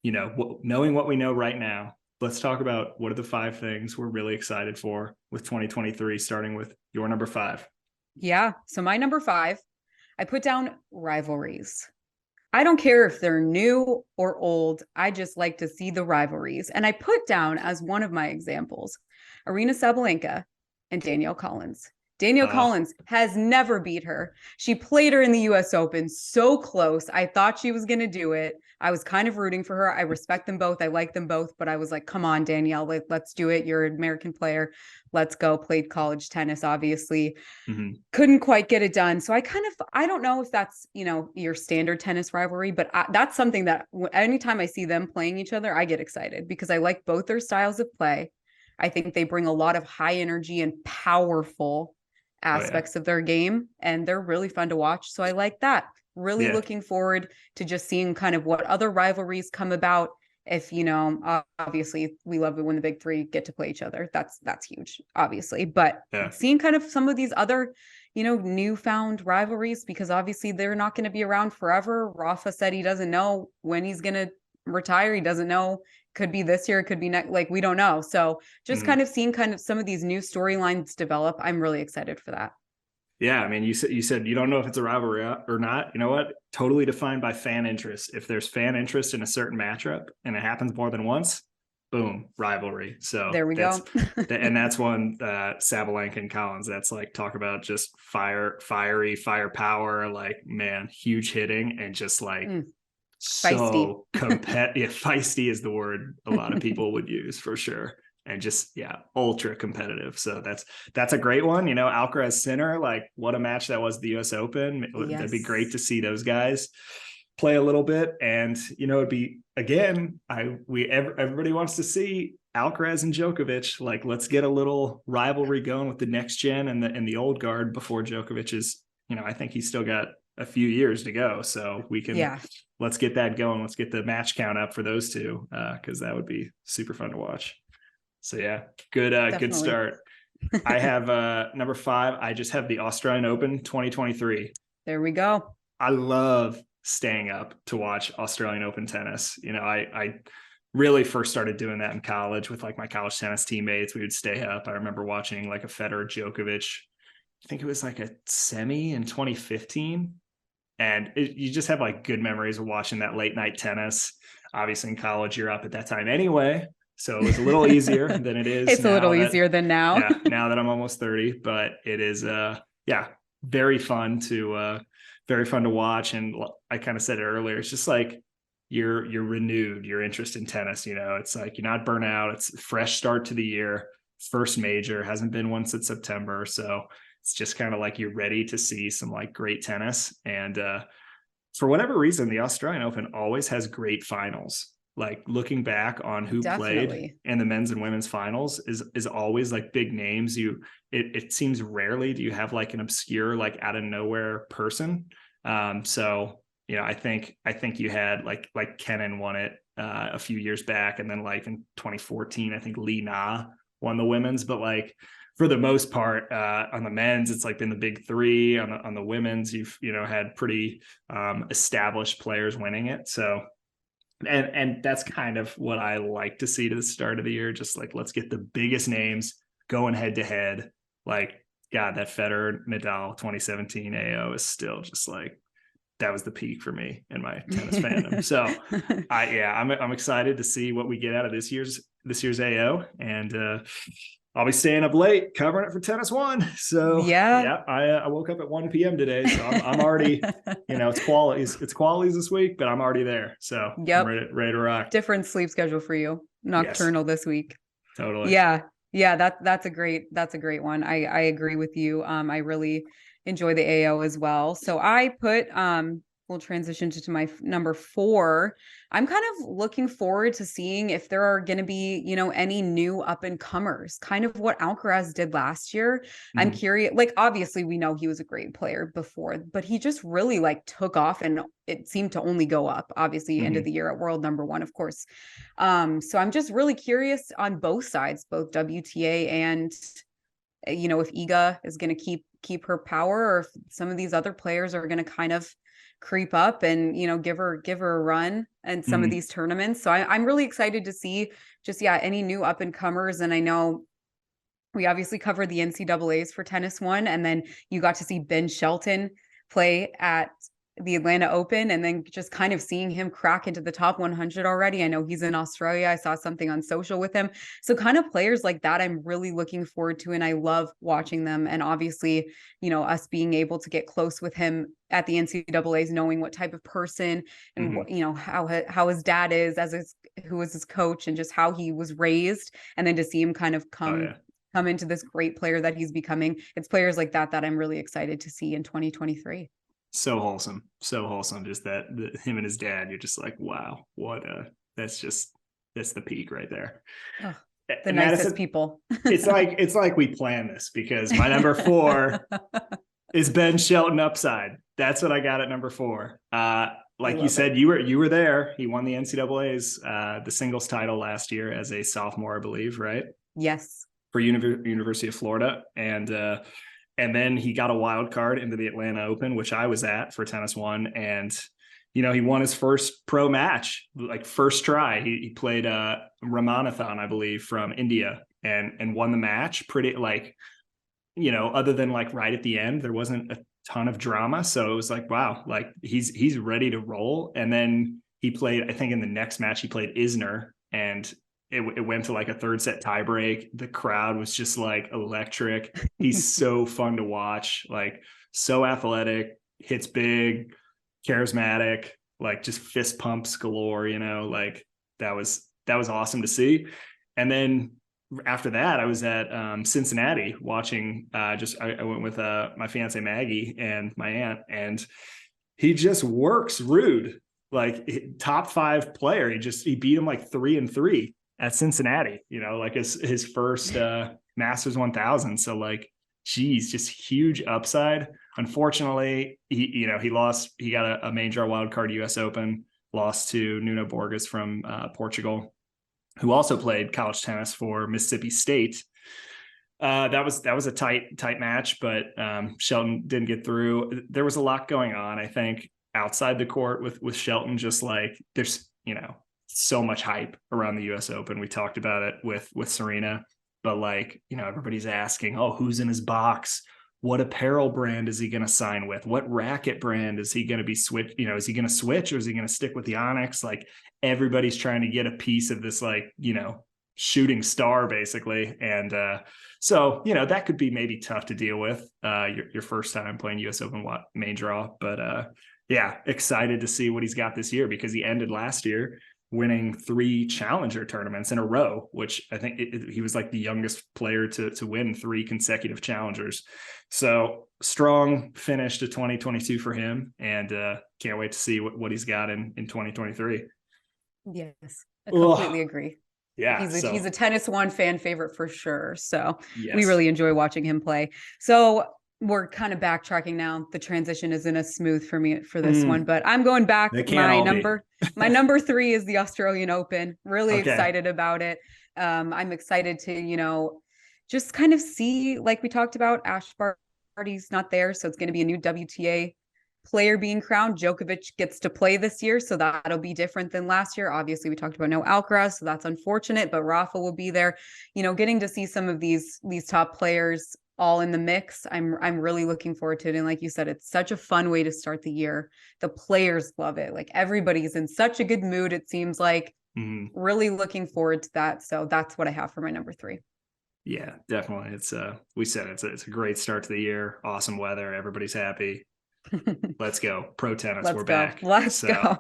you know, knowing what we know right now, let's talk about what are the 5 things we're really excited for with 2023, starting with your number 5. Yeah. So my number 5, I put down rivalries. I don't care if they're new or old. I just like to see the rivalries. And I put down as one of my examples, Aryna Sabalenka and Danielle Collins. Danielle Collins has never beat her. She played her in the US Open so close. I thought she was going to do it. I was kind of rooting for her. I respect them both. I like them both, but I was like, come on, Danielle, let's do it. You're an American player. Let's go. Played college tennis, obviously. Couldn't quite get it done. So I don't know if that's, you know, your standard tennis rivalry, but that's something that anytime I see them playing each other, I get excited because I like both their styles of play. I think they bring a lot of high energy and powerful aspects of their game, and they're really fun to watch. So I like that. Really looking forward to just seeing kind of what other rivalries come about. If, you know, obviously we love it when the big 3 get to play each other. That's huge, obviously. But seeing kind of some of these other, you know, newfound rivalries, because obviously they're not going to be around forever. Rafa said he doesn't know when he's going to retire. He doesn't know. Could be this year, it could be next, like, we don't know. So just kind of seeing kind of some of these new storylines develop, I'm really excited for that. Yeah, I mean, you said you don't know if it's a rivalry or not. You know what? Totally defined by fan interest. If there's fan interest in a certain matchup and it happens more than once, boom, rivalry. So there we go. And that's one Sabalenka and Collins. That's like, talk about just firepower. Like, man, huge hitting and just like so competitive. Feisty is the word a lot of people would use for sure. And just, ultra competitive. So that's a great one. You know, Alcaraz Sinner, like, what a match that was at the US Open. That'd be great to see those guys play a little bit. And, you know, it'd be, again, everybody wants to see Alcaraz and Djokovic. Like, let's get a little rivalry going with the next gen and the old guard before Djokovic is, you know, I think he's still got a few years to go. So we can, let's get that going. Let's get the match count up for those two, because that would be super fun to watch. So good start. I have number 5. I just have the Australian Open 2023. There we go. I love staying up to watch Australian Open tennis. You know, I really first started doing that in college with like my college tennis teammates. We would stay up. I remember watching like a Federer Djokovic, I think it was like a semi in 2015. And you just have like good memories of watching that late night tennis. Obviously in college, you're up at that time anyway. So it was a little easier than it is. It's a little easier than now. Yeah. Now that I'm almost 30, but it is, very fun to watch. And I kind of said it earlier. It's just like, you're renewed your interest in tennis. You know, it's like, you're not burnt out. It's a fresh start to the year. First major, hasn't been one since September. So it's just kind of like you're ready to see some like great tennis. And for whatever reason, the Australian Open always has great finals. Like looking back on who played in the men's and women's finals is always like big names. It seems rarely do you have like an obscure, like out of nowhere person. So, you know, I think you had like Kenin won it a few years back. And then like in 2014, I think Li Na won the women's, but like, for the most part, on the men's, it's like been the big three. On the women's, you've had pretty established players winning it. So, and that's kind of what I like to see to the start of the year. Just like, let's get the biggest names going head to head. Like, God, that Federer Nadal 2017 AO is still just like, that was the peak for me in my tennis fandom. So I'm excited to see what we get out of this year's AO, and I'll be staying up late covering it for TennisOne. So I woke up at 1 p.m. today. So I'm already, it's qualities this week, but I'm already there. So I'm ready to rock. Different sleep schedule for you. Nocturnal this week. Totally. Yeah. That's a great one. I agree with you. I really enjoy the AO as well. So I put, we'll transition to my number 4. I'm kind of looking forward to seeing if there are going to be, any new up and comers, kind of what Alcaraz did last year. Mm-hmm. I'm curious, like, obviously we know he was a great player before, but he just really like took off and it seemed to only go up, obviously end of the year at world number 1, of course. So I'm just really curious on both sides, both WTA and, if Iga is going to keep her power, or if some of these other players are going to kind of creep up and give her a run in some of these tournaments. So I'm really excited to see just any new up and comers. And I know we obviously covered the NCAAs for TennisOne, and then you got to see Ben Shelton play at the Atlanta Open, and then just kind of seeing him crack into the top 100 already. I know he's in Australia. I saw something on social with him. So kind of players like that, I'm really looking forward to, and I love watching them. And obviously, us being able to get close with him at the NCAAs, knowing what type of person and what, how his dad is who was his coach, and just how he was raised. And then to see him kind of come into this great player that he's becoming. It's players like that I'm really excited to see in 2023. So wholesome. Just that him and his dad, you're just like, wow, what that's the peak right there. Oh, the nicest people. it's like we planned this, because my number 4 is Ben Shelton upside. That's what I got at number 4. Like you said, you were there. He won the NCAA's the singles title last year as a sophomore, I believe, right? Yes. For University of Florida. And then he got a wild card into the Atlanta Open, which I was at for TennisOne. And, he won his first pro match, like first try. He played Ramanathan, I believe, from India, and won the match pretty, like, other than like right at the end, there wasn't a ton of drama. So it was like, wow, like he's ready to roll. And then he played, I think in the next match, he played Isner, and it went to like a 3rd set tiebreak. The crowd was just like electric. He's so fun to watch, like so athletic, hits big, charismatic, like just fist pumps galore, like that was awesome to see. And then after that, I was at Cincinnati watching, I went with my fiance Maggie and my aunt, and he just works Ruud, like top 5 player. He beat him like 3-3 at Cincinnati, like his first Masters 1000. So like, geez, just huge upside. Unfortunately, he lost. He got a major wild card US Open, lost to Nuno Borges from Portugal, who also played college tennis for Mississippi State. That was a tight match, but Shelton didn't get through. There was a lot going on. I think outside the court with Shelton, just like there's, so much hype around the US Open. We talked about it with Serena, but like, everybody's asking, oh, who's in his box? What apparel brand is he going to sign with? What racket brand is he going to be switch? Is he going to switch or is he going to stick with the Onyx? Like everybody's trying to get a piece of this, like, shooting star basically. And so, that could be maybe tough to deal with your first time playing US Open main draw. But yeah, excited to see what he's got this year, because he ended last year winning 3 challenger tournaments in a row, which I think he was like the youngest player to win 3 consecutive challengers. So strong finish to 2022 for him, and can't wait to see what he's got in 2023. Yes, I completely agree. Yeah, he's a Tennis One fan favorite for sure. So yes, we really enjoy watching him play. So we're kind of backtracking now. The transition isn't as smooth for me for this one, but I'm going back. My number 3 is the Australian Open. Really excited about it. I'm excited to, just kind of see, like we talked about, Barty's not there. So it's going to be a new WTA player being crowned. Djokovic gets to play this year, so that'll be different than last year. Obviously, we talked about no Alcaraz, so that's unfortunate, but Rafa will be there. Getting to see some of these top players all in the mix, I'm really looking forward to it. And like you said, it's such a fun way to start the year. The players love it. Like everybody's in such a good mood, it seems like. Really looking forward to that. So that's what I have for my number 3. Yeah, definitely. We said it's a great start to the year. Awesome weather. Everybody's happy. Let's go. Pro tennis. We're back. Let's go.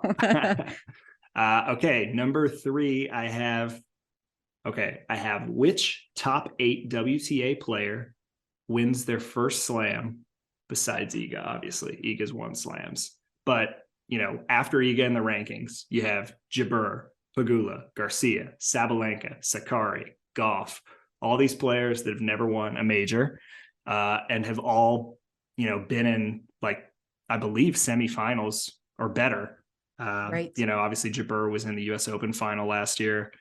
Okay. Number 3, I have which top 8 WTA player wins their first slam besides Iga. Obviously, Iga's won slams. But, after Iga in the rankings, you have Jabeur, Pegula, Garcia, Sabalenka, Sakari, Gauff, all these players that have never won a major and have all, been in, like, I believe semifinals or better. Right. Obviously Jabeur was in the US Open final last year.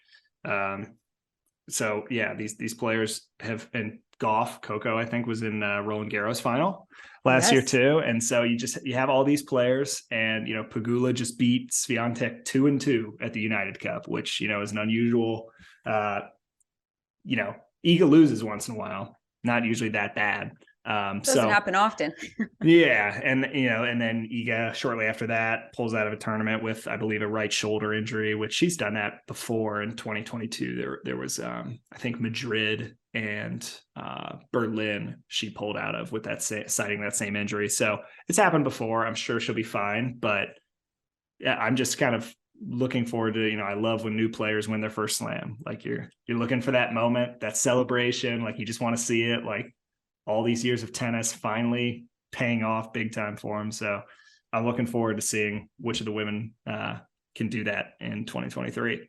So yeah, these players have, and Coco, I think, was in Roland Garros final last year too. And so you have all these players, and, Pegula just beat Swiatek 2-2 at the United Cup, which, is an unusual, Iga loses once in a while, not usually that bad. Doesn't happen often. Yeah. And, and then Iga shortly after that pulls out of a tournament with, I believe, a right shoulder injury, which she's done that before in 2022. There was, I think, Madrid and Berlin she pulled out of with that citing that same injury. So it's happened before. I'm sure she'll be fine, but yeah, I'm just kind of looking forward to, I love when new players win their first slam. Like you're looking for that moment, that celebration. Like you just want to see it, like all these years of tennis finally paying off big time for them. So I'm looking forward to seeing which of the women can do that in 2023.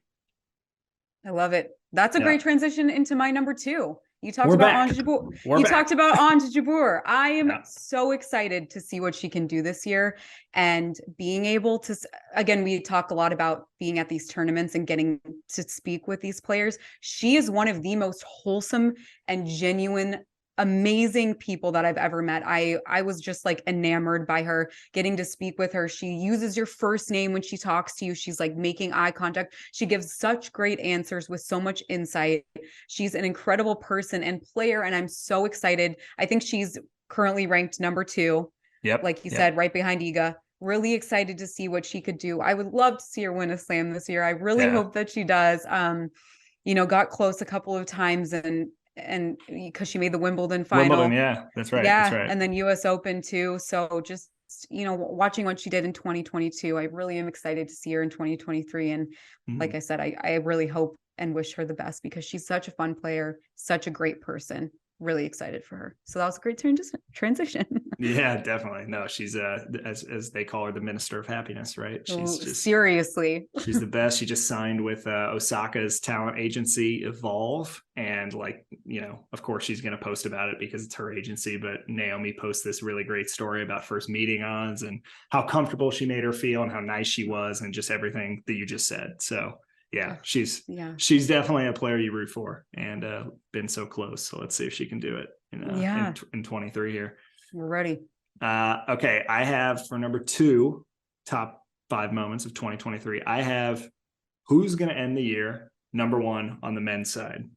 I love it. That's a great transition into my number 2. You talked about Ons Jabeur. Talked about Ons Jabeur. I am so excited to see what she can do this year, and being able to, again, we talk a lot about being at these tournaments and getting to speak with these players. She is one of the most wholesome and genuine, amazing people that I've ever met. I was just like enamored by her, getting to speak with her. She uses your first name when she talks to you. She's like making eye contact. She gives such great answers with so much insight. She's an incredible person and player, and I'm so excited. I think she's currently ranked number 2. Yep. Like you said, right behind Iga. Really excited to see what she could do. I would love to see her win a slam this year. I really hope that she does. Got close a couple of times, and because she made the Wimbledon final. Yeah, that's right. Yeah, that's right. And then US Open too. So just, watching what she did in 2022, I really am excited to see her in 2023. And like I said, I really hope and wish her the best, because she's such a fun player, such a great person. Really excited for her. So that was a great transition. Yeah, definitely. No, she's as they call her, the Minister of Happiness, right? She's just seriously. She's the best. She just signed with Osaka's talent agency, Evolve, and of course she's going to post about it because it's her agency. But Naomi posts this really great story about first meeting Ons and how comfortable she made her feel and how nice she was and just everything that you just said. So yeah, she's definitely a player you root for, and been so close. So let's see if she can do it in 23 here. We're ready. Okay, I have for number 2 top 5 moments of 2023. I have who's going to end the year number 1 on the men's side.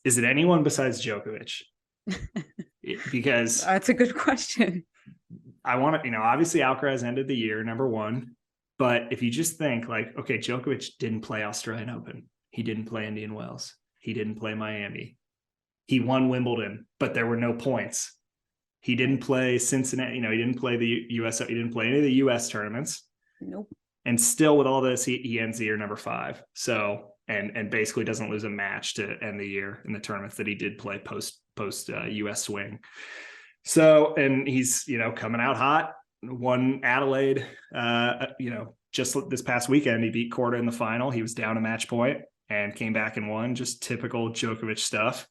Is it anyone besides Djokovic? Because that's a good question. I want to, obviously Alcaraz ended the year number 1, but if you just think like, okay, Djokovic didn't play Australian Open. He didn't play Indian Wells. He didn't play Miami. He won Wimbledon, but there were no points. He didn't play Cincinnati. He didn't play the US. He didn't play any of the US tournaments. Nope. And still with all this, he ends the year number 5. So, and basically doesn't lose a match to end the year in the tournaments that he did play post US swing. So, and he's, coming out hot, won Adelaide, just this past weekend, he beat Korda in the final. He was down a match point and came back and won, just typical Djokovic stuff.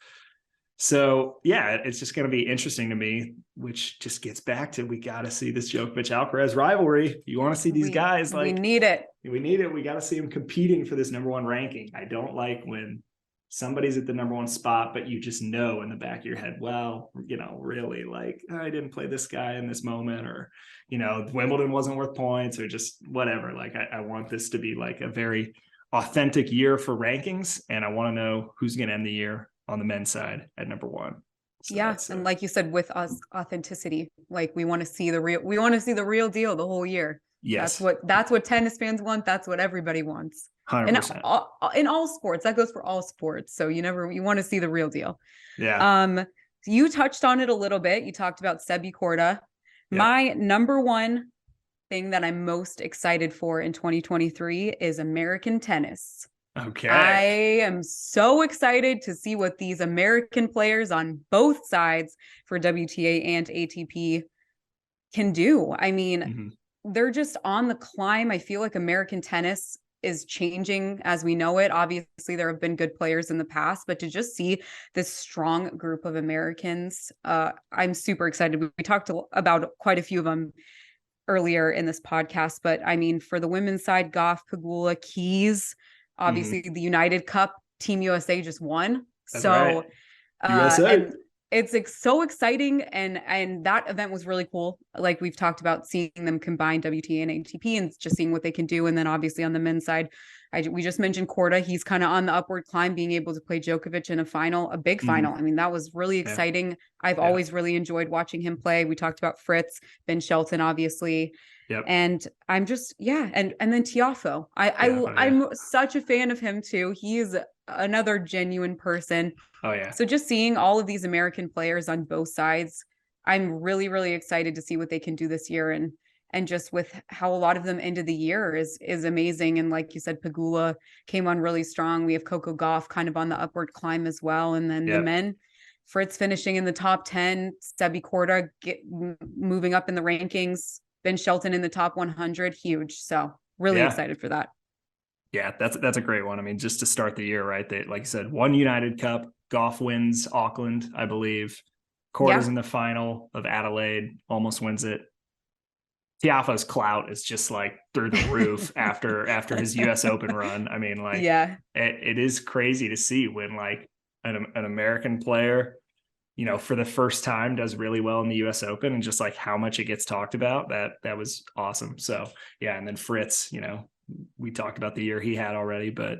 So yeah, it's just going to be interesting to me, which just gets back to, we got to see this Djokovic Alcaraz rivalry. You want to see these guys, like, we need it. We got to see them competing for this number 1 ranking. I don't like when somebody's at the number 1 spot, but you just know in the back of your head, well, really, like, I didn't play this guy in this moment, or, Wimbledon wasn't worth points, or just whatever. Like, I want this to be like a very authentic year for rankings. And I want to know who's going to end the year on the men's side at number 1. So yeah. And like you said, with us, authenticity, like we want to see the real deal the whole year. Yes. That's what tennis fans want. That's what everybody wants. 100%. And in all sports, that goes for all sports. So you want to see the real deal. Yeah. You touched on it a little bit. You talked about Sebi Korda. Yep. My number 1 thing that I'm most excited for in 2023 is American tennis. Okay. I am so excited to see what these American players on both sides for WTA and ATP can do. I mean, they're just on the climb. I feel like American tennis is changing as we know it. Obviously, there have been good players in the past, but to just see this strong group of Americans, I'm super excited. We talked about quite a few of them earlier in this podcast, but I mean, for the women's side, Gauff, Kuhle, Keys, obviously the United Cup, Team USA just won. That's so right. USA. And it's so exciting, and that event was really cool. Like we've talked about, seeing them combine WTA and ATP and just seeing what they can do. And then obviously on the men's side, we just mentioned Korda. He's kind of on the upward climb, being able to play Djokovic in a big final. I mean, that was really exciting. Yeah. I've always really enjoyed watching him play. We talked about Fritz, Ben Shelton, obviously. Yep. And I'm just, and then Tiafoe. I'm such a fan of him too. He is another genuine person. Oh yeah. So just seeing all of these American players on both sides, I'm really, really excited to see what they can do this year. And just with how a lot of them ended the year is amazing. And like you said, Pegula came on really strong. We have Coco Gauff kind of on the upward climb as well. And then the men, Fritz finishing in the top 10, Sebi Korda moving up in the rankings, Ben Shelton in the top 100, huge. So really excited for that. Yeah, that's a great one. I mean, just to start the year, right? They, like you said, won United Cup. Gauff wins Auckland, I believe. Korda's in the final of Adelaide, almost wins it. Tiafoe's clout is just like through the roof after his US Open run. I mean, like, it is crazy to see when like an American player, for the first time does really well in the US Open, and just like how much it gets talked about. That was awesome. So yeah. And then Fritz, we talked about the year he had already, but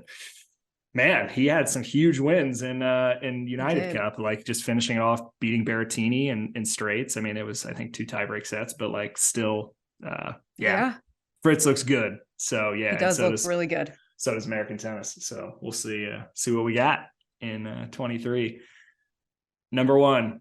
man, he had some huge wins in United Cup, like just finishing it off, beating Berrettini in straights. I mean, it was, I think, 2 tiebreak sets, but like still, Fritz looks good. So yeah, he does look really good. So does American tennis. So we'll see what we got in 23. Number 1.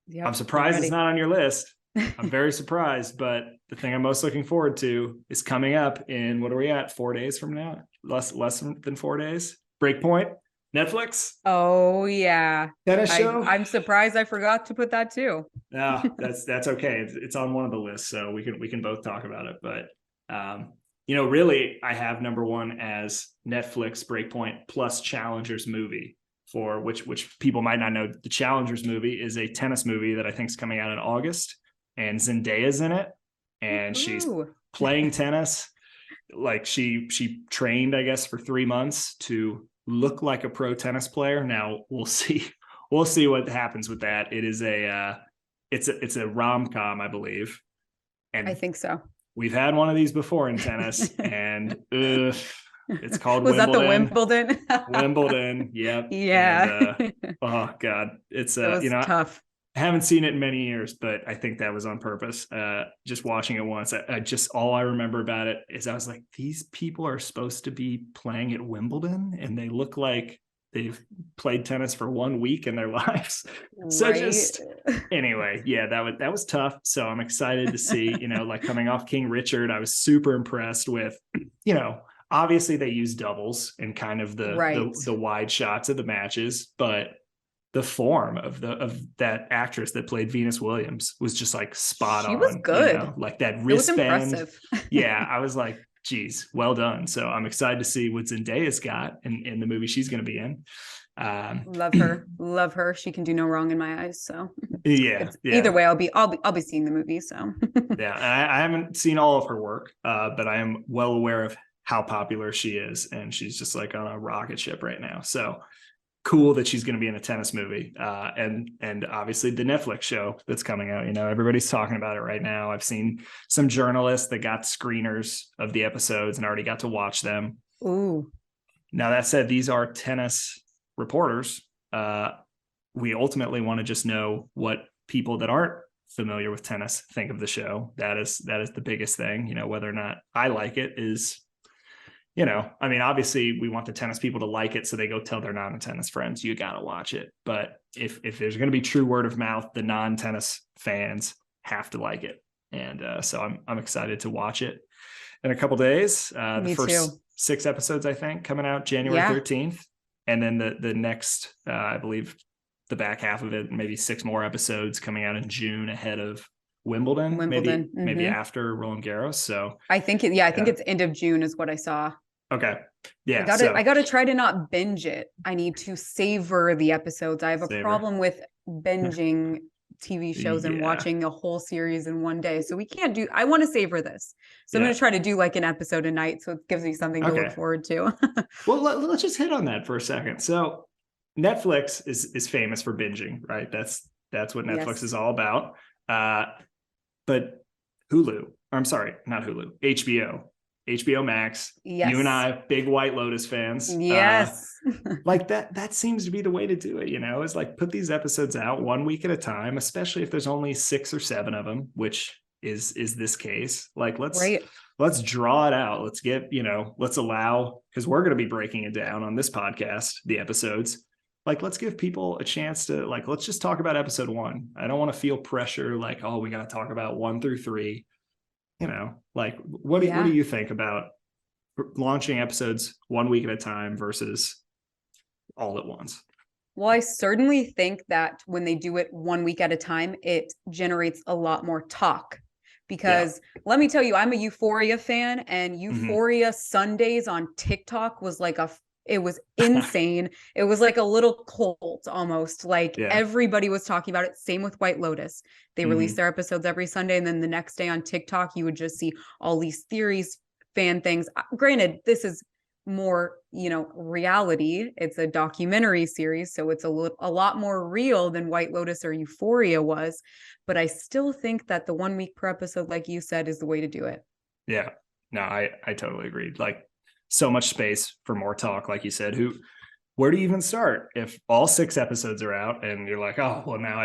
Yep, I'm surprised it's not on your list. I'm very surprised, but the thing I'm most looking forward to is coming up in, what are we at? 4 days from now? Less than 4 days. Breakpoint, Netflix. Oh yeah, tennis show. I'm surprised I forgot to put that too. No, that's okay. It's on one of the lists, so we can both talk about it. But really, I have number 1 as Netflix Breakpoint plus Challengers movie, for which people might not know. The Challengers movie is a tennis movie that I think is coming out in August, and Zendaya's in it, and she's playing tennis. Like she trained, I guess, for 3 months to look like a pro tennis player. Now we'll see what happens with that. It is it's a rom-com, I believe. And I think so. we've had one of these before in tennis, and it's called Was Wimbledon. that the Wimbledon? Wimbledon, yep. Yeah. And oh God, it's That was tough. I haven't seen it in many years, but I think that was on purpose. Just watching it once, all I remember about it is I was like, these people are supposed to be playing at Wimbledon, and they look like they've played tennis for 1 week in their lives. So just anyway, yeah, that was tough. So I'm excited to see, like coming off King Richard, I was super impressed with, obviously they use doubles and kind of the wide shots of the matches, but the form of that actress that played Venus Williams was just like spot on. She was good. Like that wristband. It was impressive. Yeah, I was like, geez, well done. So I'm excited to see what Zendaya's got in the movie she's going to be in. Love her. She can do no wrong in my eyes. So yeah. Either way, I'll be seeing the movie. So yeah, I haven't seen all of her work, but I am well aware of how popular she is, and she's just like on a rocket ship right now. So cool that she's going to be in a tennis movie, and obviously the Netflix show that's coming out. Everybody's talking about it right now. I've seen some journalists that got screeners of the episodes and already got to watch them. Ooh. Now that said, these are tennis reporters. We ultimately want to just know what people that aren't familiar with tennis think of the show. That is the biggest thing. Whether or not I like it is, obviously we want the tennis people to like it, so they go tell their non-tennis friends, you got to watch it. But if there's going to be true word of mouth, the non-tennis fans have to like it. And so I'm excited to watch it in a couple days. The first 6 episodes, I think, coming out January 13th. And then the next, I believe the back half of it, maybe 6 more episodes coming out in June ahead of Wimbledon. Maybe after Roland Garros. So I think it's end of June is what I saw. Okay. Yeah. I gotta try to not binge it. I need to savor the episodes. I have a problem with binging TV shows and watching a whole series in one day. So I want to savor this. So I'm going to try to do like an episode a night. So it gives me something to look forward to. Well, let's just hit on that for a second. So Netflix is famous for binging, right? That's what Netflix is all about. But not Hulu, HBO Max. Yes. You and I, big White Lotus fans. Yes. Like that seems to be the way to do it, is like put these episodes out 1 week at a time, especially if there's only 6 or 7 of them, which is this case. Like let's draw it out. Let's let's allow, because we're going to be breaking it down on this podcast, the episodes. Like, let's give people a chance to let's just talk about episode 1. I don't want to feel pressure like, oh, we got to talk about 1 through 3. What do you think about launching episodes 1 week at a time versus all at once? Well, I certainly think that when they do it 1 week at a time, it generates a lot more talk. Because let me tell you, I'm a Euphoria fan, and Euphoria Sundays on TikTok was it was insane. It was like a little cult almost. Everybody was talking about it. Same with White Lotus. They release their episodes every Sunday. And then the next day on TikTok, you would just see all these theories, fan things. Granted, this is more, reality. It's a documentary series. So it's a lot more real than White Lotus or Euphoria was. But I still think that the 1 week per episode, like you said, is the way to do it. Yeah, no, I totally agree. So much space for more talk, like you said. Where do you even start if all 6 episodes are out and you're like, oh, well, now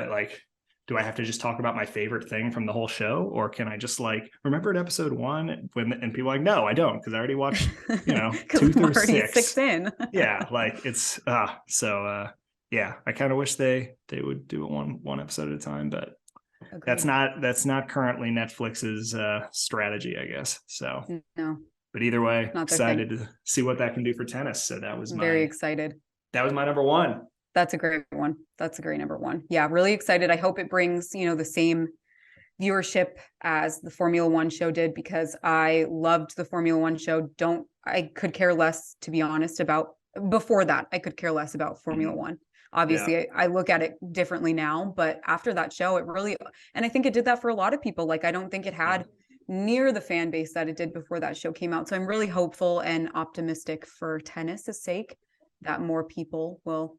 do I have to just talk about my favorite thing from the whole show, or can I just remember at episode 1 and people are like, no, I don't, because I already watched 2 through 6 in. Yeah, it's yeah, I kind of wish they would do it one episode at a time, but agreed. That's not currently Netflix's strategy, I guess. So no. But either way, excited to see what that can do for tennis. So that was very excited. That was my number 1. That's a great one. That's a great number 1. Yeah, really excited. I hope it brings, the same viewership as the Formula 1 show did, because I loved the Formula 1 show. I could care less, to be honest, before that, I could care less about Formula 1. Obviously, I look at it differently now, but after that show, it really, and I think it did that for a lot of people. I don't think it had near the fan base that it did before that show came out. So I'm really hopeful and optimistic for tennis's sake that more people will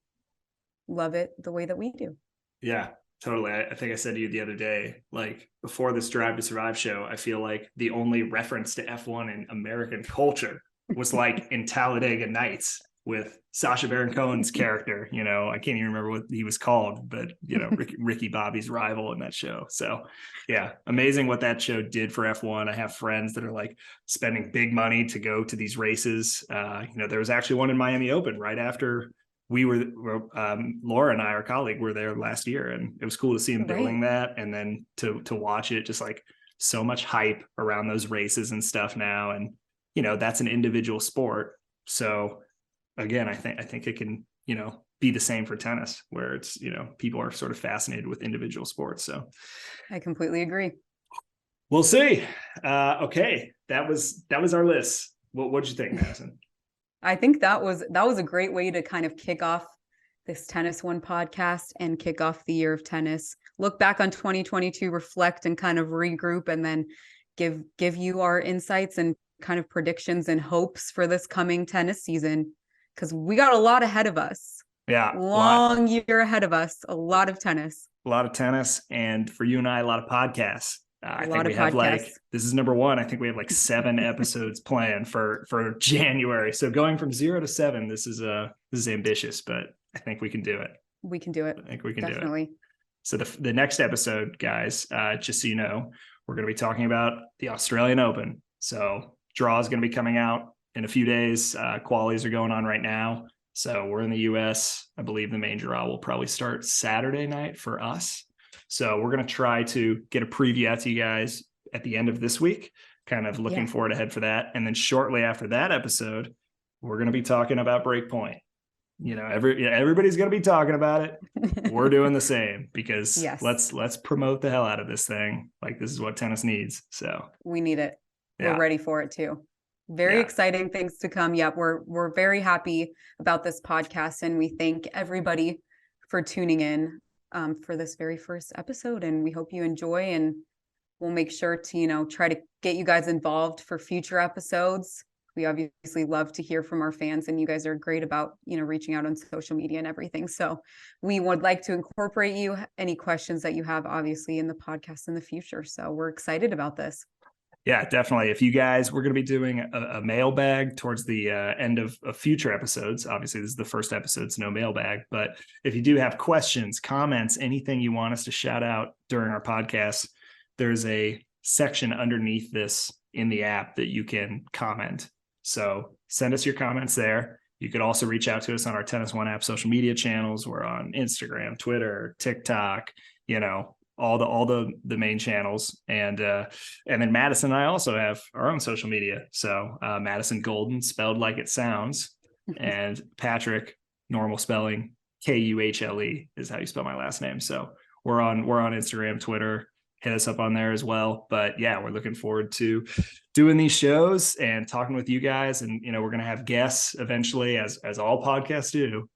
love it the way that we do. Yeah. Totally. I think I said to you the other day, like before this Drive to Survive show, I feel like the only reference to F1 in American culture was like in Talladega Nights with Sacha Baron Cohen's character. I can't even remember what he was called, but Ricky Bobby's rival in that show. So yeah, amazing what that show did for F1. I have friends that are like spending big money to go to these races. There was actually one in Miami Open right after Laura and I, our colleague, were there last year, and it was cool to see him building that, and then to watch it, just like so much hype around those races and stuff now. And that's an individual sport, so again, I think it can be the same for tennis, where it's people are sort of fascinated with individual sports. So I completely agree. We'll see. Okay, that was our list. What'd you think, Madison? I think that was a great way to kind of kick off this Tennis One podcast and kick off the year of tennis. Look back on 2022, reflect and kind of regroup, and then give you our insights and kind of predictions and hopes for this coming tennis season, because we got a lot ahead of us. Yeah. Long year ahead of us. A lot of tennis. And for you and I, a lot of podcasts. I think we have this is number 1. I think we have like 7 episodes planned for January. So going from 0 to 7, this is ambitious, but I think we can do it. We can do it. I think we can Definitely. do it. So the next episode, guys, just so you know, we're going to be talking about the Australian Open. So draw is going to be coming out in a few days. Qualies are going on right now. So we're in the US. I believe the main draw will probably start Saturday night for us. So we're going to try to get a preview out to you guys at the end of this week, kind of looking forward ahead for that. And then shortly after that episode, we're going to be talking about Breakpoint. Everybody's going to be talking about it. We're doing the same, because let's promote the hell out of this thing. Like, this is what tennis needs. So we need it. We're ready for it too. Very exciting things to come. Yeah, we're very happy about this podcast, and we thank everybody for tuning in for this very first episode, and we hope you enjoy, and we'll make sure to try to get you guys involved for future episodes. We obviously love to hear from our fans, and you guys are great about reaching out on social media and everything, so we would like to incorporate any questions that you have, obviously, in the podcast in the future. So we're excited about this. Yeah, definitely. If you guys, we're going to be doing a mailbag towards the end of future episodes. Obviously, this is the first episode, so no mailbag. But if you do have questions, comments, anything you want us to shout out during our podcast, there's a section underneath this in the app that you can comment. So send us your comments there. You could also reach out to us on our Tennis One app social media channels. We're on Instagram, Twitter, TikTok, all the main channels, and then Madison and I also have our own social media. So Madison Golden, spelled like it sounds, and Patrick, normal spelling, Kuhle is how you spell my last name. So we're on Instagram, Twitter. Hit us up on there as well. But yeah, we're looking forward to doing these shows and talking with you guys. And we're going to have guests eventually, as all podcasts do.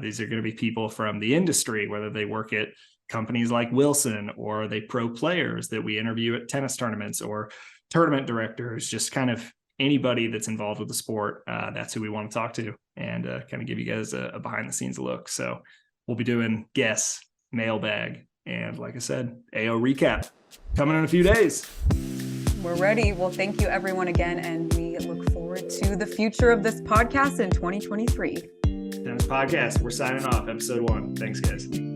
These are going to be people from the industry, whether they work at companies like Wilson, or they pro players that we interview at tennis tournaments, or tournament directors, just kind of anybody that's involved with the sport. That's who we want to talk to, and kind of give you guys a behind the scenes look. So we'll be doing guests, mailbag, and like I said, AO recap coming in a few days. We're ready. Well, thank you everyone again. And we look forward to the future of this podcast in 2023. Tennis Podcast. We're signing off. Episode 1. Thanks, guys.